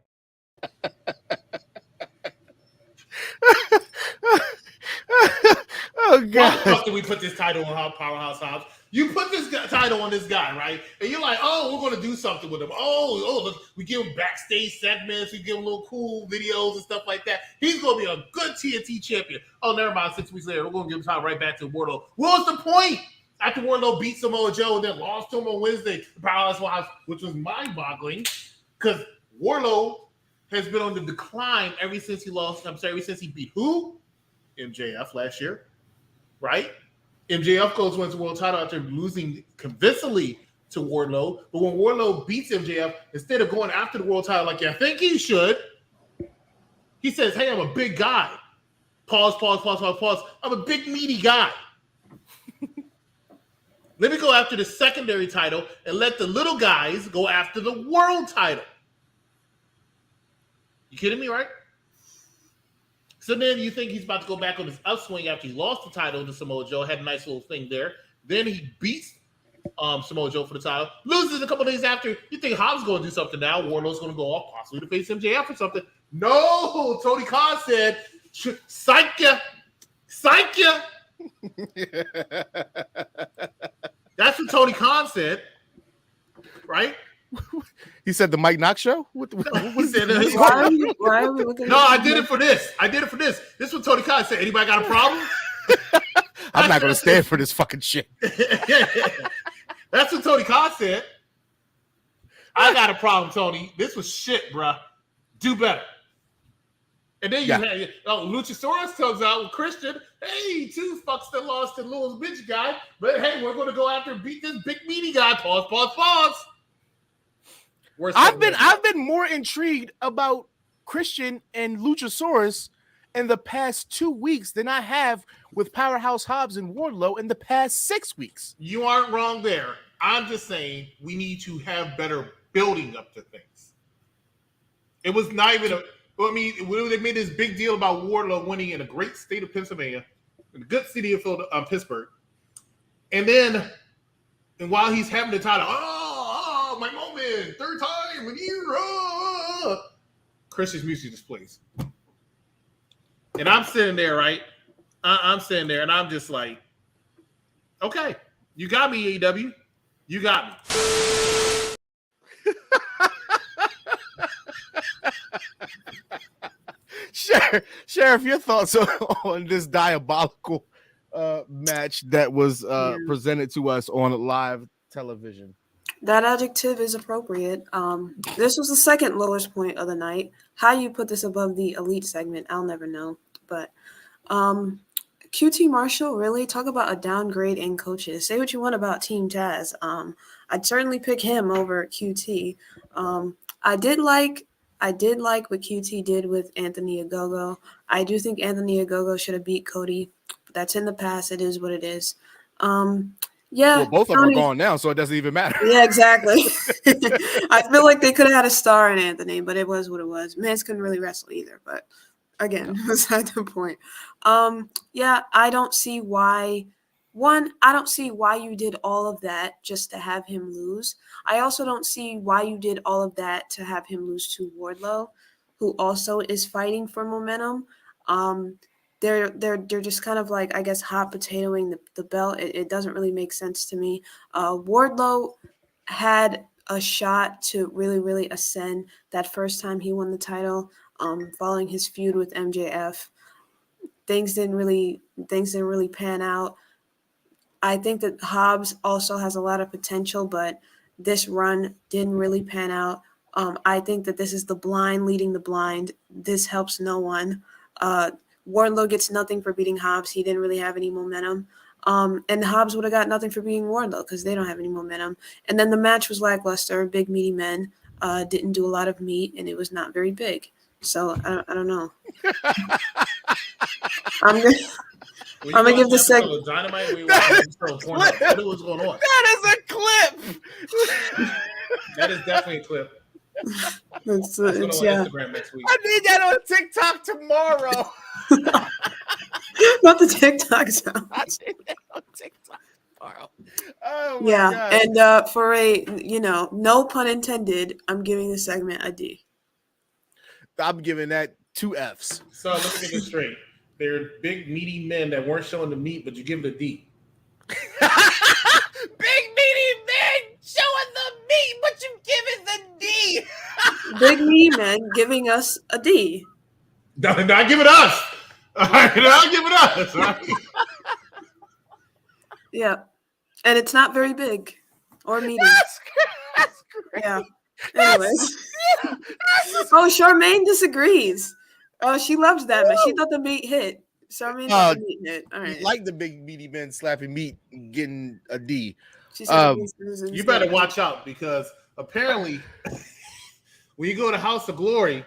Oh God! Why the fuck did we put this title on Powerhouse Hobbs? You put this title on this guy, right? And you're like, oh, we're going to do something with him. Oh, look, we give him backstage segments. We give him little cool videos and stuff like that. He's going to be a good TNT champion. Oh, never mind. 6 weeks later, we're going to give him time right back to Wardlow. What was the point? After Wardlow beat Samoa Joe and then lost to him on Wednesday, Powerhouse Hobbs, which was mind-boggling because Wardlow has been on the decline ever since he lost. Ever since he beat who? MJF last year, right? MJF wins the world title after losing convincingly to Wardlow. But when Wardlow beats MJF, instead of going after the world title like I think he should, he says, hey, I'm a big guy. Pause. I'm a big, meaty guy. Let me go after the secondary title and let the little guys go after the world title. You kidding me, right? So then you think he's about to go back on his upswing after he lost the title to Samoa Joe, had a nice little thing there. Then he beats Samoa Joe for the title, loses a couple days after. You think Hobbs is going to do something now? Wardlow's going to go off, possibly to face MJF or something. No, Tony Khan said, psych ya. That's what Tony Khan said, right? He said the Mike Knox show? What He said, why are we looking no, at I did it for this. This is what Tony Khan said. Anybody got a problem? I'm not going to stand for this fucking shit. That's what Tony Khan said. I got a problem, Tony. This was shit, bruh. Do better. And then you had Luchasaurus comes out with Christian. Hey, 2 fucks that lost to Louis bitch guy. But hey, we're going to go after and beat this big meaty guy. Pause. I've been more intrigued about Christian and Luchasaurus in the past 2 weeks than I have with Powerhouse Hobbs and Wardlow in the past 6 weeks. You aren't wrong there. I'm just saying we need to have better building up to things. It was not even they made this big deal about Wardlow winning in a great state of Pennsylvania, in a good city of Pittsburgh. And then, while he's having the title, my moment, third time, when you Christian's music just plays. And I'm sitting there, right? I'm sitting there, and I'm just like, okay, you got me, AEW. You got me. Sheriff, your thoughts on this diabolical match that was presented to us on live television? That adjective is appropriate. This was the second lowest point of the night. How you put this above the elite segment, I'll never know. But QT Marshall, really talk about a downgrade in coaches. Say what you want about Team Taz. I'd certainly pick him over QT. I did like what QT did with Anthony Ogogo. I do think Anthony Ogogo should have beat Cody. But that's in the past. It is what it is. Yeah, well, both of them are gone now, so it doesn't even matter. Yeah, exactly. I feel like they could have had a star in Anthony, but it was what it was. Mans couldn't really wrestle either, but again, beside the point. Yeah, I don't see why. One, I don't see why you did all of that just to have him lose. I also don't see why you did all of that to have him lose to Wardlow. who also is fighting for momentum. They're just kind of like, I guess, hot potatoing the belt. It doesn't really make sense to me. Wardlow had a shot to really ascend that first time he won the title, following his feud with MJF. Things didn't really pan out. I think that Hobbs also has a lot of potential, but this run didn't really pan out. I think that this is the blind leading the blind. This helps no one. Wardlow gets nothing for beating Hobbs. He didn't really have any momentum. And Hobbs would have got nothing for beating Wardlow because they don't have any momentum. And then the match was lackluster. Big meaty men didn't do a lot of meat, and it was not very big. So I don't know. I'm gonna give this segment. Dynamite. What was going on? That is a clip. That is definitely a clip. It's on Instagram next week. I need that on TikTok tomorrow. Not the TikTok sound. I need that on TikTok tomorrow. Oh my Yeah, God. and for a no pun intended, I'm giving this segment a D. I'm giving that 2 Fs. So let me get this straight. They're big meaty men that weren't showing the meat, but you give it a D. Big meaty men showing the meat, but you give it the D. Big meaty men giving us a D. Not give it us. All right, not give it us. Right? Yeah, and it's not very big or meaty. That's great. Yeah. Anyways. Oh, Charmaine disagrees. Oh, she loves that man. She thought the meat hit. Charmaine thought the meat hit. All right. Like the big meaty men slapping meat and getting a D. She said you better watch out because apparently when you go to House of Glory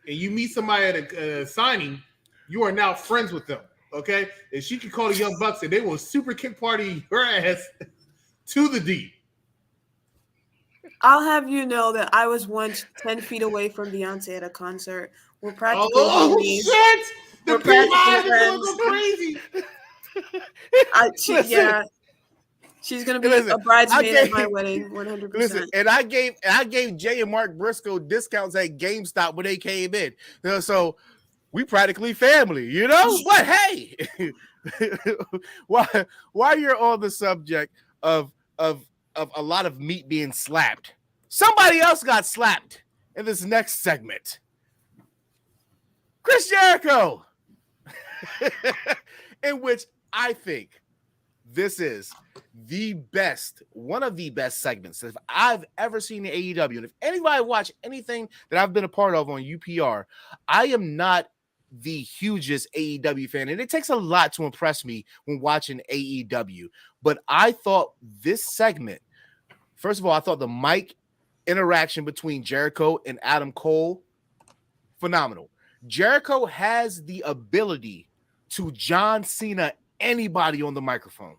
and you meet somebody at a signing, you are now friends with them. Okay? And she can call the Young Bucks and they will super kick party her ass to the D. I'll have you know that I was once 10 feet away from Beyonce at a concert. We're practically shit! The practically go crazy. She's gonna be a bridesmaid at my wedding, 100%. Listen, and I gave Jay and Mark Briscoe discounts at GameStop when they came in. So we practically family, But hey, while you're on the subject of a lot of meat being slapped, somebody else got slapped in this next segment. Chris Jericho, in which I think this is one of the best segments that I've ever seen in AEW. And if anybody watch anything that I've been a part of on UPR, I am not the hugest AEW fan, and it takes a lot to impress me when watching AEW. But I thought this segment, first of all, I thought the mic interaction between Jericho and Adam Cole, phenomenal. Jericho has the ability to John Cena anybody on the microphone.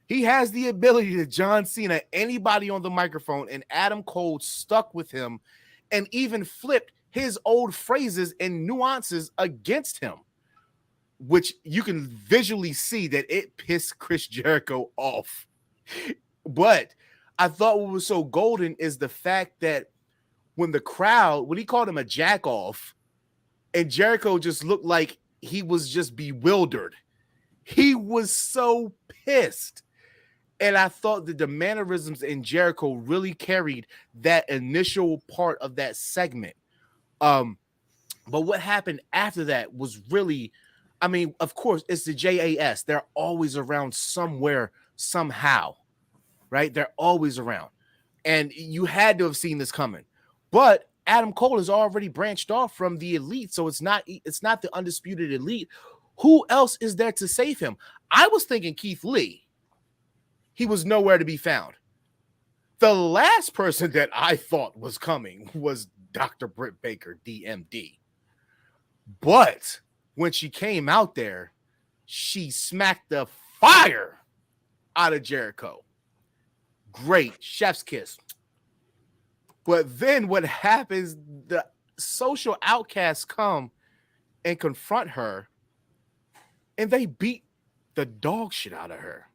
He has the ability to John Cena anybody on the microphone, and Adam Cole stuck with him and even flipped his old phrases and nuances against him, which you can visually see that it pissed Chris Jericho off. But I thought what was so golden is the fact that when he called him a jack off, and Jericho just looked like he was just bewildered. He was so pissed. And I thought that the mannerisms in Jericho really carried that initial part of that segment. But what happened after that was really, of course, it's the JAS. They're always around somewhere, somehow, right? They're always around. And you had to have seen this coming. But Adam Cole is already branched off from the Elite, so it's not the Undisputed Elite. Who else is there to save him? I was thinking Keith Lee. He was nowhere to be found. The last person that I thought was coming was Dr. Britt Baker, DMD. But when she came out there, she smacked the fire out of Jericho. Great. Chef's kiss. But then what happens, the social outcasts come and confront her, and they beat the dog shit out of her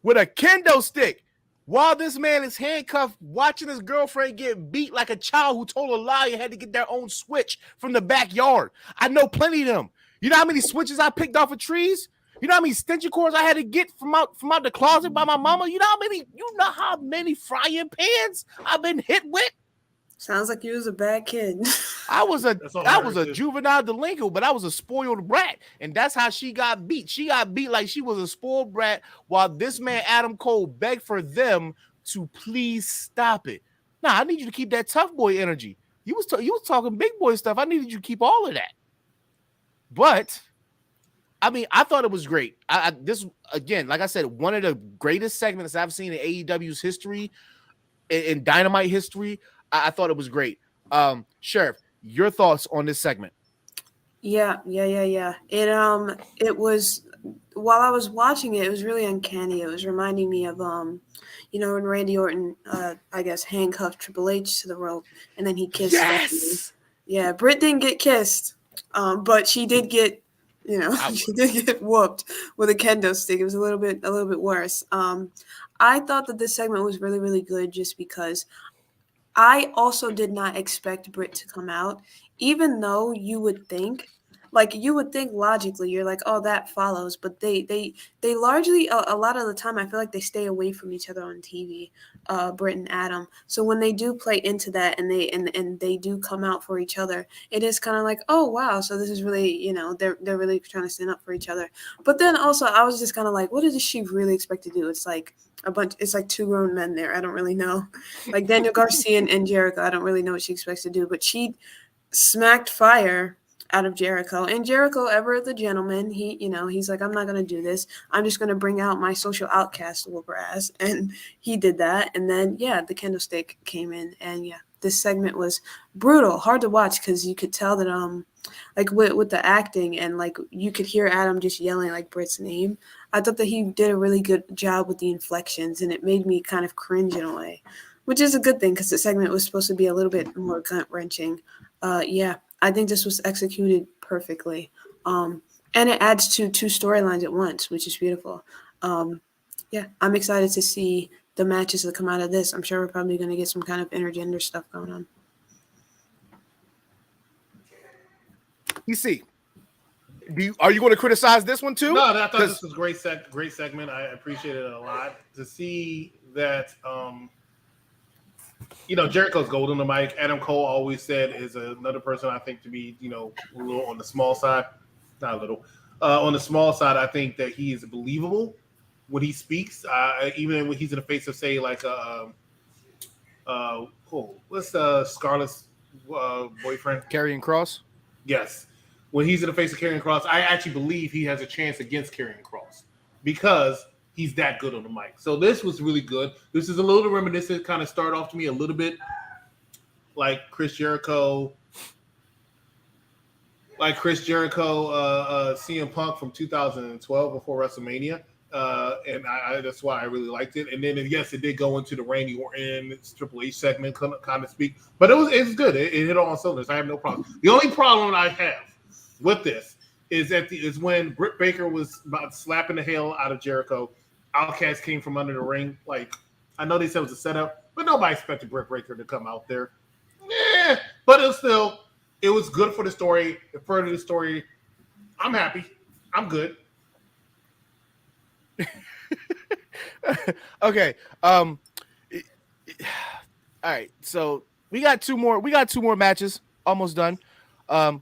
with a kendo stick. while this man is handcuffed, watching his girlfriend get beat like a child who told a lie and had to get their own switch from the backyard. I know plenty of them. You know how many switches I picked off of trees? You know how many extension cords I had to get from out the closet by my mama? You know how many frying pans I've been hit with? Sounds like you was a bad kid. I was a juvenile delinquent, but I was a spoiled brat, and that's how she got beat. She got beat like she was a spoiled brat, while this man Adam Cole begged for them to please stop it. Nah, I need you to keep that tough boy energy. You was talking big boy stuff. I needed you to keep all of that. But I mean, I thought it was great. This again, like I said, one of the greatest segments I've seen in AEW's history, in Dynamite history. I thought it was great. Sheriff, your thoughts on this segment? Yeah. It was, while I was watching it, it was really uncanny. It was reminding me of when Randy Orton, I guess, handcuffed Triple H to the rope, and then he kissed. Yes. Yeah, Britt didn't get kissed, but she did get, she did get whooped with a kendo stick. It was a little bit worse. I thought that this segment was really, really good, just because I also did not expect Britt to come out, even though you would think logically, you're like, oh, that follows. But they largely, a lot of the time, I feel like they stay away from each other on TV, Britt and Adam. So when they do play into that and they do come out for each other, it is kind of like, oh, wow. So this is really, they're really trying to stand up for each other. But then also I was just kind of like, what does she really expect to do? It's like it's like two grown men there. I don't really know. Like Daniel Garcia and Jericho, I don't really know what she expects to do. But she smacked fire out of Jericho. And Jericho, ever the gentleman, he's like, I'm not going to do this. I'm just going to bring out my social outcast whooper ass. And he did that. And then, the kendo stick came in. And, this segment was brutal, hard to watch, because you could tell that, like, with the acting, and, like, you could hear Adam just yelling, like, Britt's name. I thought that he did a really good job with the inflections, and it made me kind of cringe in a way, which is a good thing, because the segment was supposed to be a little bit more gut-wrenching. I think this was executed perfectly. And it adds to two storylines at once, which is beautiful. I'm excited to see the matches that come out of this. I'm sure we're probably going to get some kind of intergender stuff going on. You see, are you going to criticize this one too? No, I thought this was a great segment. I appreciate it a lot. To see that, Jericho's gold on the mic. Adam Cole always said is another person I think to be, a little on the small side. Not a little. On the small side, I think that he is believable when he speaks. Even when he's in the face of, say, like, what's Scarlett's boyfriend? Karrion Kross? Yes. When he's in the face of Karrion Kross, I actually believe he has a chance against Karrion Kross because he's that good on the mic. So this was really good. This is a little reminiscent, kind of start off to me a little bit like Chris Jericho, CM Punk from 2012 before WrestleMania. And that's why I really liked it. And then, yes, it did go into the Randy Orton Triple H segment, kind of speak. But it was good. It hit all on cylinders. I have no problem. The only problem I have with this is when Britt Baker was about slapping the hell out of Jericho. Outcast came from under the ring. Like, I know they said it was a setup, but nobody expected Britt Baker to come out there. Yeah, but it was good for the story. It furthered the story. I'm happy. I'm good. Okay. All right. So we got two more matches. Almost done. We're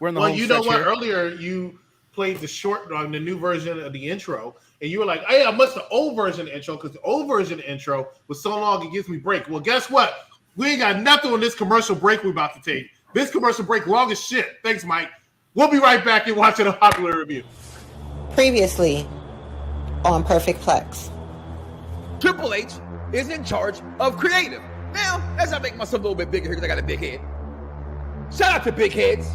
in the home stretch what? Here. Earlier you played the new version of the intro, and you were like, "Hey, I must the old version of the intro because the old version of the intro was so long it gives me break." Well, guess what? We ain't got nothing on this commercial break we're about to take. This commercial break long as shit. Thanks, Mike. We'll be right back and watching a popular review. Previously on Perfect Plex. Triple H is in charge of creative. Now, as I make myself a little bit bigger here because I got a big head. Shout out to big heads.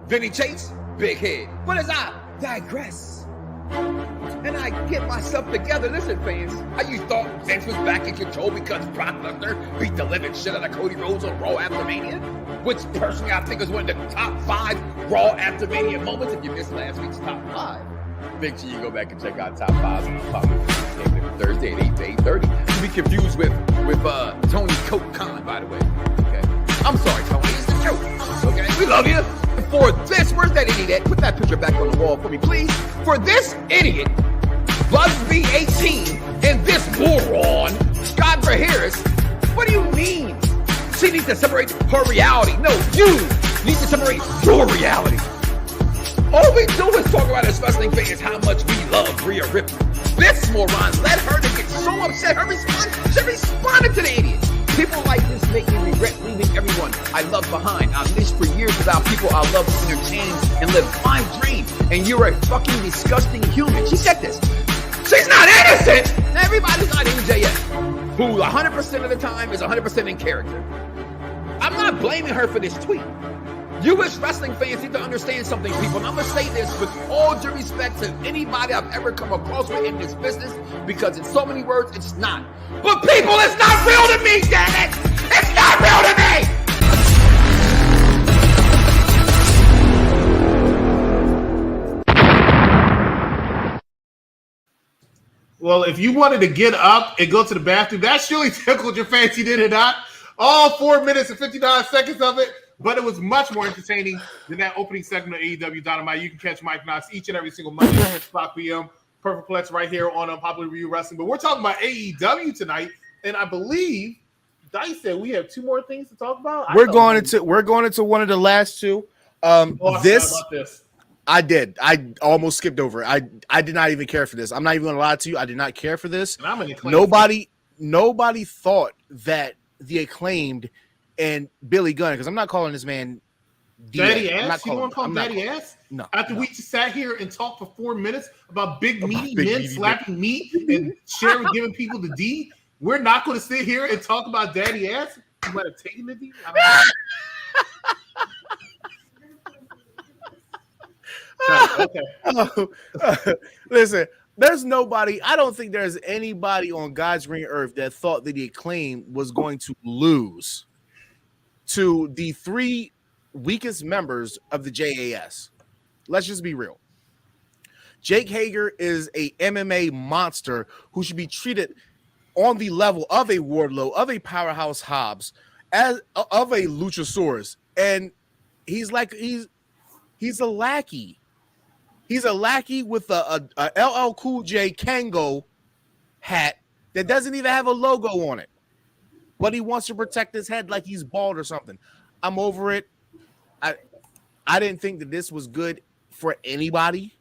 Vinny Chase, big head. But as I digress and I get myself together, listen, fans, you thought Vince was back in control because Brock Lesnar beat the living shit out of Cody Rhodes on Raw after Mania, which personally I think is one of the top 5 Raw after Mania moments if you missed last week's top 5. Make sure you go back and check out Top 5 on Popular Thursday at 8 to 8:30. To be confused with Tony Coke Khan, by the way. Okay. I'm sorry, Tony. It's the truth. Okay. We love you. For this, where's that idiot? Put that picture back on the wall for me, please. For this idiot, Busby 18, and this moron, Scott Harris, what do you mean? She needs to separate her reality. No, you need to separate your reality. All we do is talk about as wrestling fans how much we love Rhea Ripley. This moron led her to get so upset. She responded to the idiot. People like this make me regret leaving everyone I love behind. I've lived for years without people I love to entertain and live my dream. And you're a fucking disgusting human. She said this. She's not innocent. Everybody's not MJF, who 100% of the time is 100% in character. I'm not blaming her for this tweet. You as wrestling fans need to understand something, people. And I'm going to say this with all due respect to anybody I've ever come across with in this business, because in so many words, it's not. But people, it's not real to me, damn it! It's not real to me! Well, if you wanted to get up and go to the bathroom, that surely tickled your fancy, did it not? All 4 minutes and 59 seconds of it. But it was much more entertaining than that opening segment of AEW Dynamite. You can catch Mike Knox each and every single Monday at 5 p.m. Perfect Plex right here on Unpopular Review Wrestling. But we're talking about AEW tonight, and I believe Dice said we have two more things to talk about. We're going into one of the last two. I almost skipped over it. I did not even care for this. I'm not even going to lie to you. I did not care for this. And I'm an Acclaimed Nobody thought that the Acclaimed and Billy Gunn, because I'm not calling this man Daddy Ass. You don't want to call him Daddy Ass? No. After we just sat here and talked for 4 minutes about big meaty men slapping meat and sharing, giving people the D, we're not going to sit here and talk about Daddy Ass. You might have taken the D. Okay. Listen, there's nobody. I don't think there's anybody on God's green earth that thought that the Acclaim was going to lose to the three weakest members of the JAS. Let's just be real. Jake Hager is a MMA monster who should be treated on the level of a Wardlow, of a Powerhouse Hobbs, as of a Luchasaurus, and he's a lackey. He's a lackey with a LL Cool J Kango hat that doesn't even have a logo on it, but he wants to protect his head like he's bald or something. I'm over it. I didn't think that this was good for anybody,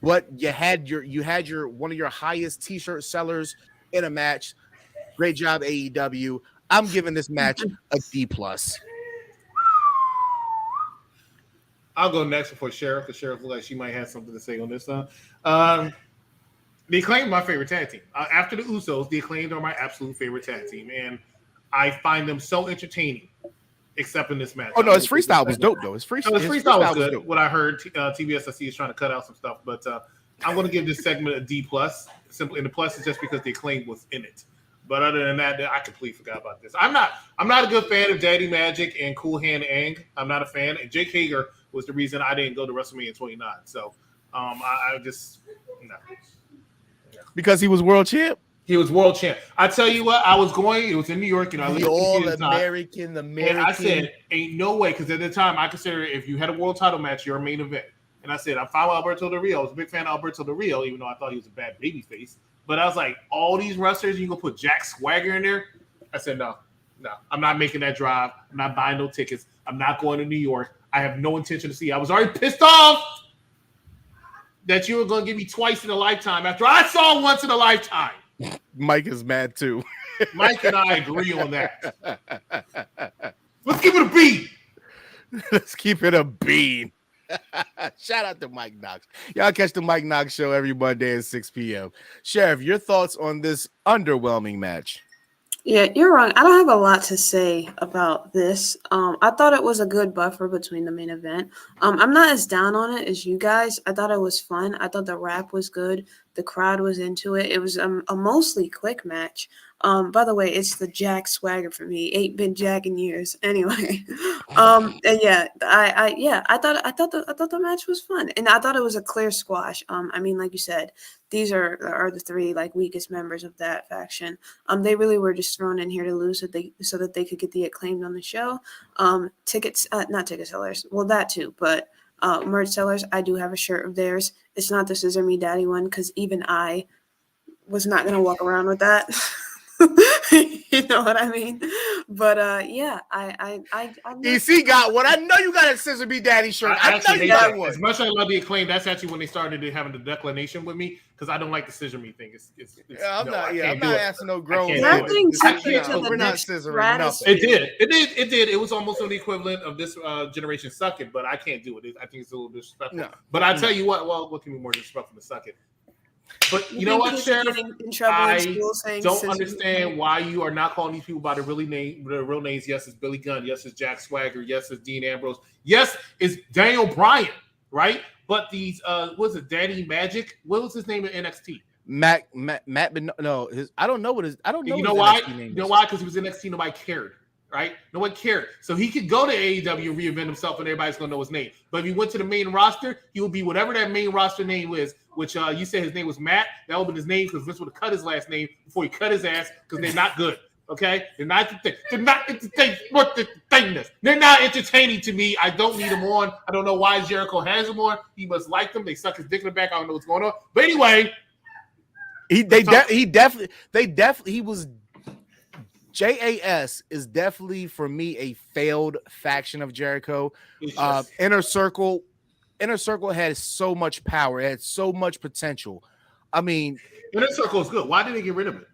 but you had your one of your highest t-shirt sellers in a match. Great job, AEW. I'm giving this match a D+. I'll go next before Sheriff. The Sheriff looks like she might have something to say on this. The Acclaimed are my favorite tag team. After the Usos, the Acclaimed are my absolute favorite tag team, and I find them so entertaining, except in this match. Oh no, his freestyle was dope though. His freestyle was good. What I heard, TBSIC is trying to cut out some stuff, but I'm going to give this segment a D+. Simply, and the plus is just because the Acclaimed was in it. But other than that, I completely forgot about this. I'm not a good fan of Daddy Magic and Cool Hand Ang. I'm not a fan. And Jake Hager was the reason I didn't go to WrestleMania 29. So I just no. Because he was world champ. He was world champ. I tell you what, I was going. It was in New York, and I the all American. And I said, "Ain't no way," because at the time I considered if you had a world title match, you're a main event. And I said, "I'm fine with Alberto Del Rio." I was a big fan of Alberto Del Rio, even though I thought he was a bad babyface. But I was like, all these wrestlers, you gonna put Jack Swagger in there? I said, no, I'm not making that drive. I'm not buying no tickets. I'm not going to New York. I have no intention to see. I was already pissed off that you were going to give me twice in a lifetime after I saw once in a lifetime. Mike is mad too. Mike and I agree on that. Let's give it a beat. Let's keep it a bean. Shout out to Mike Knox. Y'all catch the Mike Knox show every Monday at 6 p.m. Sheriff, your thoughts on this underwhelming match? Yeah, you're wrong. I don't have a lot to say about this. I thought it was a good buffer between the main event. I'm not as down on it as you guys. I thought it was fun. I thought the rap was good. The crowd was into it. It was a mostly quick match. By the way, it's the Jack swagger for me. Ain't been Jack in years. Anyway, and yeah, I thought the match was fun, and I thought it was a clear squash. I mean, like you said, these are the three like weakest members of that faction. They really were just thrown in here to lose so that they could get the acclaimed on the show. Tickets, not ticket sellers. Well, that too, but merch sellers. I do have a shirt of theirs. It's not the Scissor Me Daddy one because even I was not gonna walk around with that. You know what I mean? But yeah, I EC got one. I know you got a Scissor Me Daddy shirt. I know you got one. As much as I love the acclaim, that's actually when they started having the declination with me because I don't like the Scissor Me thing. I'm not asking no grown. That thing took you you to to we're the not next scissoring stratosphere. It did. It was almost the equivalent of this generation suck it, but I can't do it. I think it's a little disrespectful. No. But I tell you what can be more disrespectful than suck it? But you know what, Sheriff? I don't understand why you are not calling these people by their real names. Yes, it's Billy Gunn. Yes, it's Jack Swagger. Yes, it's Dean Ambrose. Yes, it's Daniel Bryan, right? But these, what's it, Daddy Magic? What was his name in NXT? Matt, no, I don't know what his. I don't know. You know why? You know why? Because he was in NXT. Nobody cared. Right? No one cared. So he could go to AEW, reinvent himself, and everybody's going to know his name. But if he went to the main roster, he would be whatever that main roster name is, which you said his name was Matt. That would be his name because Vince would have cut his last name before he cut his ass because they're not good. Okay? They're not entertaining. They're not entertaining to me. I don't need them on. I don't know why Jericho has them on. He must like them. They suck his dick in the back. I don't know what's going on. But anyway. He was JAS is definitely for me a failed faction of Jericho. Inner Circle had so much power, it had so much potential. I mean, Inner Circle is good. Why did they get rid of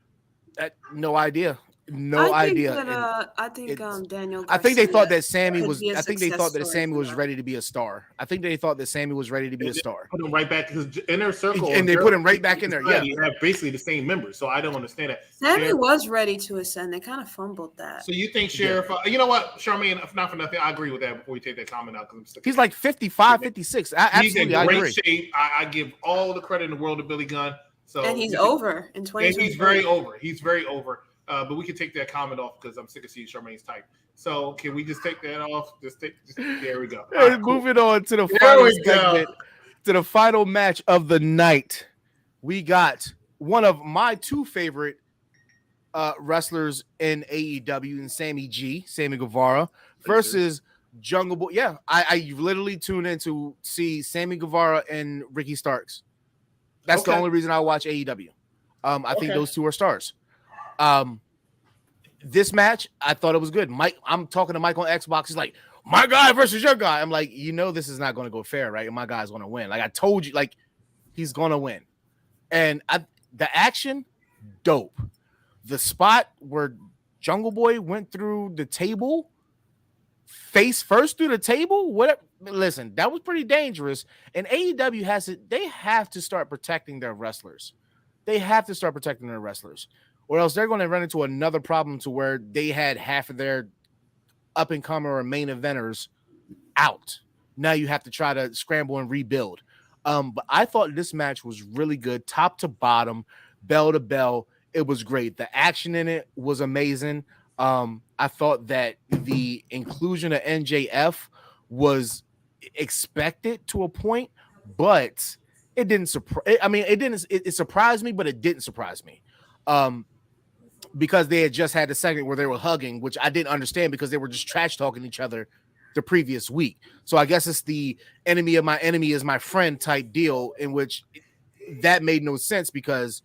it? No idea. Idea. I think Daniel. I think they thought that Sammy was. I think they thought that Sammy was ready to be a star. I think they thought that Sammy was ready to be a star. Put him right back because Inner Circle, and they put him right back in there. Yeah, you have basically the same members, so I don't understand that. Sammy was ready to ascend. They kind of fumbled that. So you think Sheriff? You know what, Charmaine? Not for nothing, I agree with that. Before we take that comment out, because he's like 55, 56. He's in great shape. I give all the credit in the world to Billy Gunn. So and he's over in 2020. And he's very over. He's very over. But we can take that comment off because I'm sick of seeing Charmaine's type. So can we just take that off? There we go. Right, cool. Moving on to the final segment, to the final match of the night. We got one of my two favorite wrestlers in AEW, and Sammy Guevara, versus Jungle Boy. Yeah, I literally tuned in to see Sammy Guevara and Ricky Starks. That's the only reason I watch AEW. I think those two are stars. This match, I thought it was good. Mike, I'm talking to Mike on Xbox. He's like, my guy versus your guy. I'm like, this is not going to go fair, right? And my guy's going to win. Like I told you, like he's going to win. And the action, dope. The spot where Jungle Boy went through the table, face first through the table. Whatever. Listen, that was pretty dangerous. And AEW they have to start protecting their wrestlers. They have to start protecting their wrestlers. Or else they're going to run into another problem to where they had half of their up-and-comer or main eventers out. Now you have to try to scramble and rebuild. But I thought this match was really good, top to bottom, bell to bell. It was great. The action in it was amazing. I thought that the inclusion of NJF was expected to a point, but it didn't surprise. I mean, it surprised me, but it didn't surprise me. Because they had just had a segment where they were hugging, which I didn't understand because they were just trash talking each other the previous week. So I guess it's the enemy of my enemy is my friend type deal, in which that made no sense because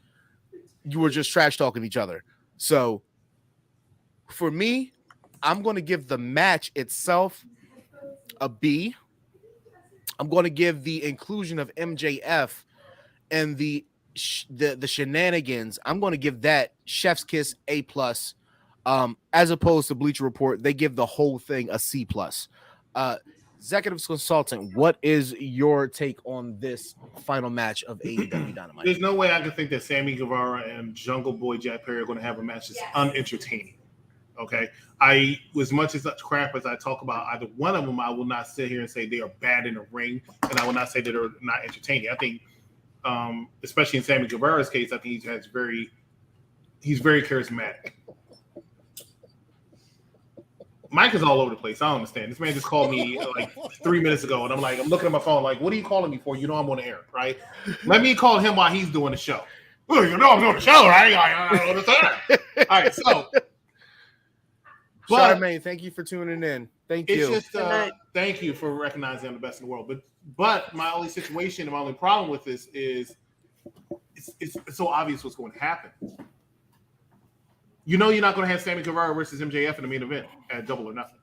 you were just trash talking each other. So for me, I'm going to give the match itself a B. I'm going to give the inclusion of MJF and the shenanigans, I'm going to give that chef's kiss A+. As opposed to Bleacher Report, they give the whole thing a C+. Executive Consultant, what is your take on this final match of AEW Dynamite? There's no way I can think that Sammy Guevara and Jungle Boy Jack Perry are going to have a match that's unentertaining. Okay, as much as crap as I talk about either one of them, I will not sit here and say they are bad in the ring, and I will not say that they're not entertaining. I think especially in Sammy Guevara's case. I think he's very charismatic. Mike is all over the place. I don't understand. This man just called me like 3 minutes ago, and I'm looking at my phone, like, what are you calling me for? You know I'm on the air, right? Let me call him while he's doing the show. Well, you know I'm doing the show, right? I don't understand. All right, so. Charmaine, thank you for tuning in. Thank you. It's just thank you for recognizing I'm the best in the world. But my only situation, my only problem with this is it's so obvious what's going to happen. You know you're not going to have Sammy Guevara versus MJF in the main event at Double or Nothing.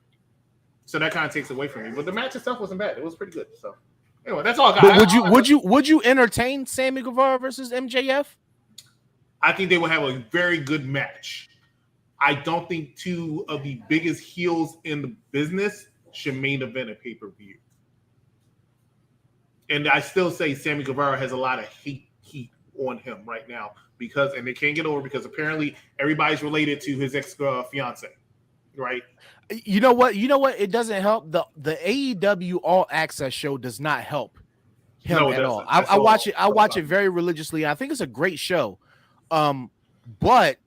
So that kind of takes away from me. But the match itself wasn't bad. It was pretty good. So anyway, that's all I got. But would you entertain Sammy Guevara versus MJF? I think they will have a very good match. I don't think two of the biggest heels in the business should main event a pay-per-view. And I still say Sammy Guevara has a lot of heat on him right now and they can't get over because apparently everybody's related to his ex-fiance, right? You know what? It doesn't help. The AEW All Access show does not help him at all. I watch it. I watch it very religiously. I think it's a great show. But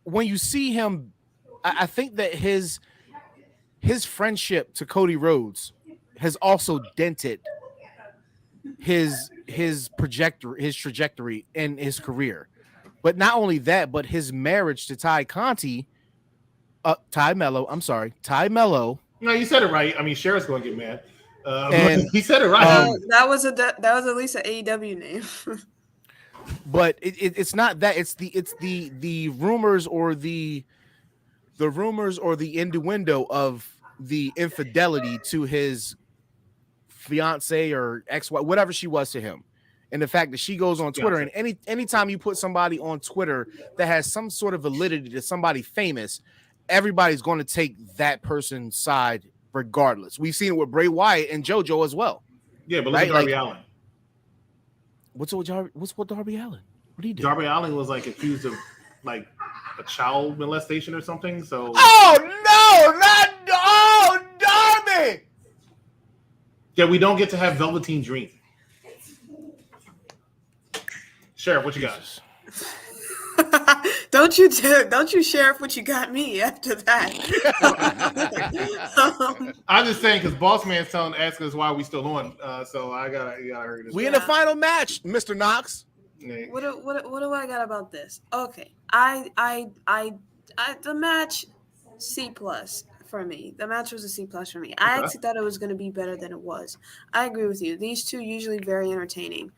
when you see him, I think that his friendship to Cody Rhodes has also dented his trajectory in his career. But not only that, but his marriage to Ty Mello. No, you said it right. I mean, Cher's going to get mad. He said it right. That was at least an AEW name. But it's not that. It's the rumors or the innuendo of the infidelity to his fiance or ex-wife, whatever she was to him, and the fact that she goes on Twitter, and anytime you put somebody on Twitter that has some sort of validity to somebody famous, everybody's going to take that person's side regardless. We've seen it with Bray Wyatt and JoJo as well. Yeah, but look at Darby Allin. What's with Darby Allin? What did he do? Darby Allin was like accused of like a child molestation or something. So Darby. Yeah, we don't get to have Velveteen Dream. Sheriff, what you got? Don't you Sheriff what you got me after that. I'm just saying because Boss Man's asking us why we still on. So you gotta hurry this. We in the final match, Mr. Knox. Yeah. What do I got about this? Okay, the match C+ for me. The match was a C+ for me. I actually thought it was going to be better than it was. I agree with you. These two usually very entertaining.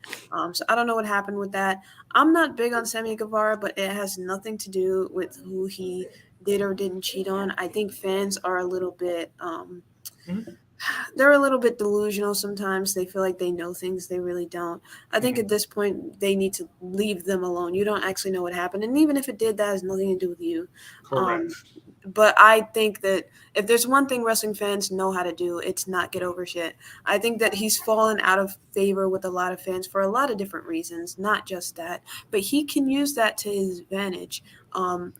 So I don't know what happened with that. I'm not big on Sammy Guevara, but it has nothing to do with who he did or didn't cheat on. I think fans are a little bit they're a little bit delusional sometimes. They feel like they know things they really don't. I think at this point they need to leave them alone. You don't actually know what happened, and even if it did, that has nothing to do with you. Correct. But I think that if there's one thing wrestling fans know how to do, it's not get over shit. I think that he's fallen out of favor with a lot of fans for a lot of different reasons, not just that. But he can use that to his advantage,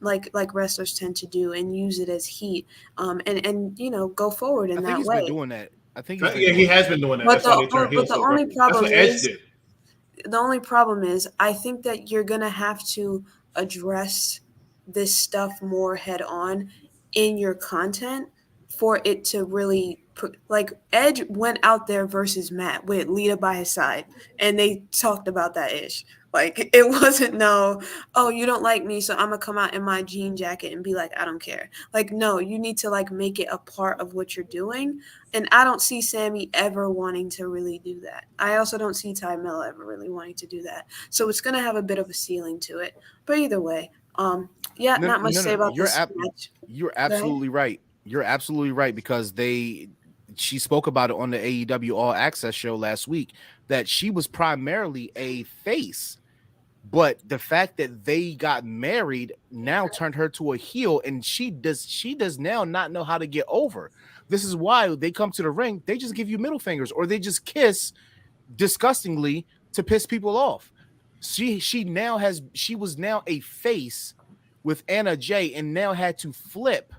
like wrestlers tend to do, and use it as heat, and go forward in that way. I think he's been doing that. I think he has been doing that. But the only problem is I think that you're gonna have to address this stuff more head on in your content for it to really like Edge went out there versus Matt with Lita by his side and they talked about that ish. Like it wasn't you don't like me, so I'm gonna come out in my jean jacket and be like, I don't care. Like, no, you need to like make it a part of what you're doing. And I don't see Sammy ever wanting to really do that. I also don't see Ty Mello ever really wanting to do that. So it's gonna have a bit of a ceiling to it. But either way, not much to say about this match. You're absolutely right. You're absolutely right because she spoke about it on the AEW All Access show last week that she was primarily a face, but the fact that they got married now turned her to a heel, and she does now not know how to get over. This is why they come to the ring, they just give you middle fingers or they just kiss disgustingly to piss people off. She was now a face with Anna Jay and now had to flip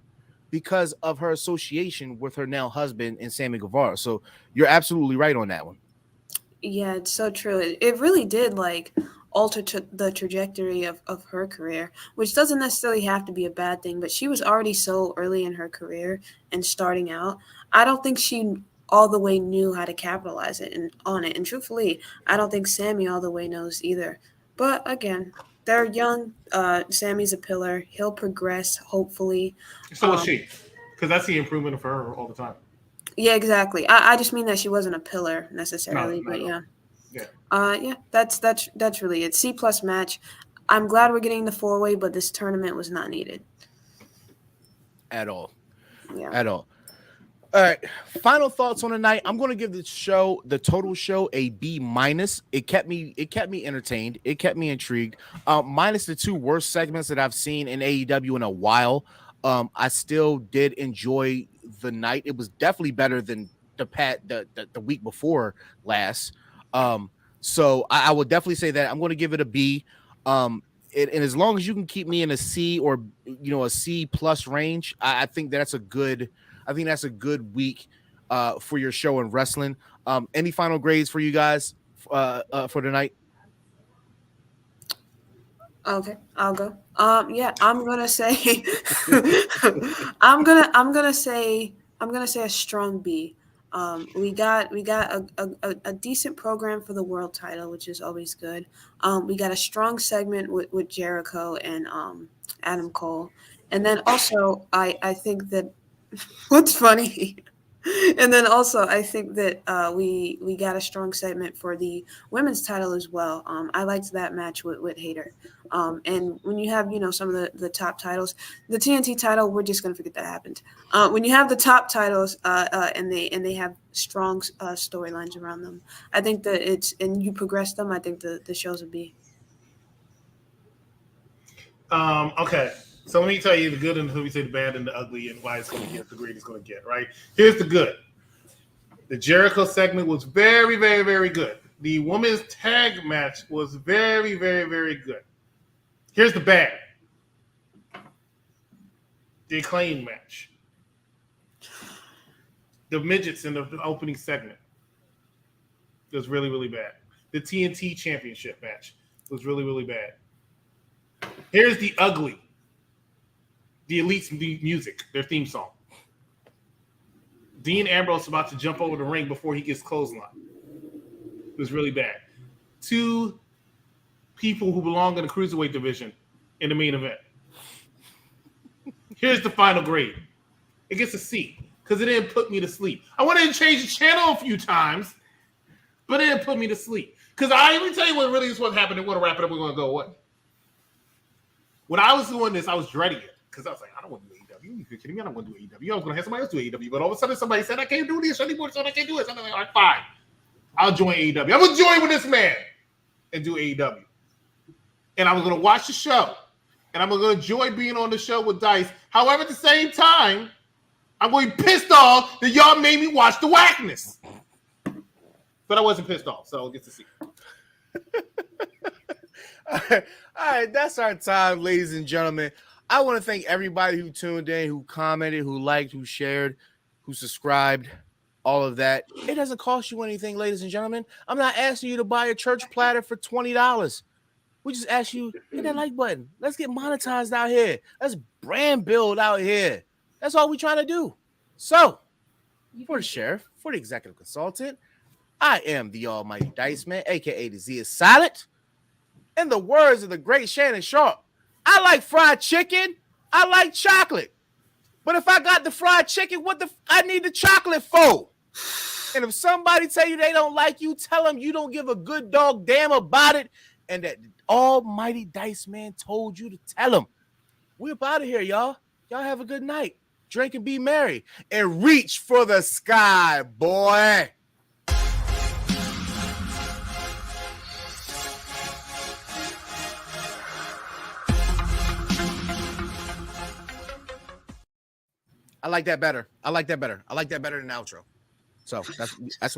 because of her association with her now husband and Sammy Guevara. So you're absolutely right on that one. Yeah, it's so true. It really did like alter the trajectory of her career, which doesn't necessarily have to be a bad thing, but she was already so early in her career and starting out. I don't think she all the way knew how to capitalize it and on it. And truthfully, I don't think Sammy all the way knows either. But again, they're young. Sammy's a pillar. He'll progress, hopefully. So is she, because I see improvement for her all the time. Yeah, exactly. I just mean that she wasn't a pillar necessarily, No, but no. yeah. Yeah. Yeah, that's really it. C plus match. I'm glad we're getting the 4-way, but this tournament was not needed at all. Yeah. At all. All right. Final thoughts on the night. I'm going to give the total show a B minus. It kept me entertained. It kept me intrigued. Minus the 2 worst segments that I've seen in AEW in a while. I still did enjoy the night. It was definitely better than the week before last. So I would definitely say that I'm going to give it a B. And as long as you can keep me in a C or a C plus range, I think that's a good week for your show in wrestling. Any final grades for you guys for tonight? Okay, I'll go. Yeah, I'm gonna say, I'm gonna say a strong B. We got a decent program for the world title, which is always good. We got a strong segment with Jericho and Adam Cole, and then also I think that what's funny. And then also, I think that we got a strong segment for the women's title as well. I liked that match with Hayter. And when you have some of the top titles, the TNT title, we're just gonna forget that happened. When you have the top titles and they have strong storylines around them, I think that and you progress them. I think the shows would be. Okay. So let me tell you the good and let me say the bad and the ugly and why it's going to get the grade it's going to get, right? Here's the good. The Jericho segment was very, very, very good. The women's tag match was very, very, very good. Here's the bad. The Acclaim match. The midgets in the opening segment was really, really bad. The TNT championship match was really, really bad. Here's the ugly. The Elite's music, their theme song. Dean Ambrose about to jump over the ring before he gets clothesline. It was really bad. 2 people who belong in the cruiserweight division in the main event. Here's the final grade. It gets a C because it didn't put me to sleep. I wanted to change the channel a few times, but it didn't put me to sleep. Because let me tell you what really is what happened. We're going to wrap it up. We're going to go what? When I was doing this, I was dreading it. Because I was like, I don't want to do AEW. You're kidding me? I don't want to do AEW. I was going to have somebody else do AEW. But all of a sudden, somebody said, I can't do this anymore. So I can't do it. So I'm like, all right, fine. I'll join AEW. I'm going to join with this man and do AEW. And I was going to watch the show. And I'm going to enjoy being on the show with Dice. However, at the same time, I'm going to be pissed off that y'all made me watch the whackness. But I wasn't pissed off. So I'll get to see. All right. That's our time, ladies and gentlemen. I want to thank everybody who tuned in, who commented, who liked, who shared, who subscribed, all of that. It doesn't cost you anything, ladies and gentlemen. I'm not asking you to buy a church platter for $20. We just ask you, hit that like button. Let's get monetized out here. Let's brand build out here. That's all we're trying to do. So, for the sheriff, for the executive consultant, I am the almighty Dycez-Man, a.k.a. the Z is silent. In the words of the great Shannon Sharp, I like fried chicken. I like chocolate. But if I got the fried chicken, I need the chocolate for? And if somebody tell you they don't like you, tell them you don't give a good dog damn about it. And that almighty Dycez-Man told you to tell them. We're up out of here, y'all. Y'all have a good night. Drink and be merry. And reach for the sky, boy. I like that better. I like that better than the outro. So that's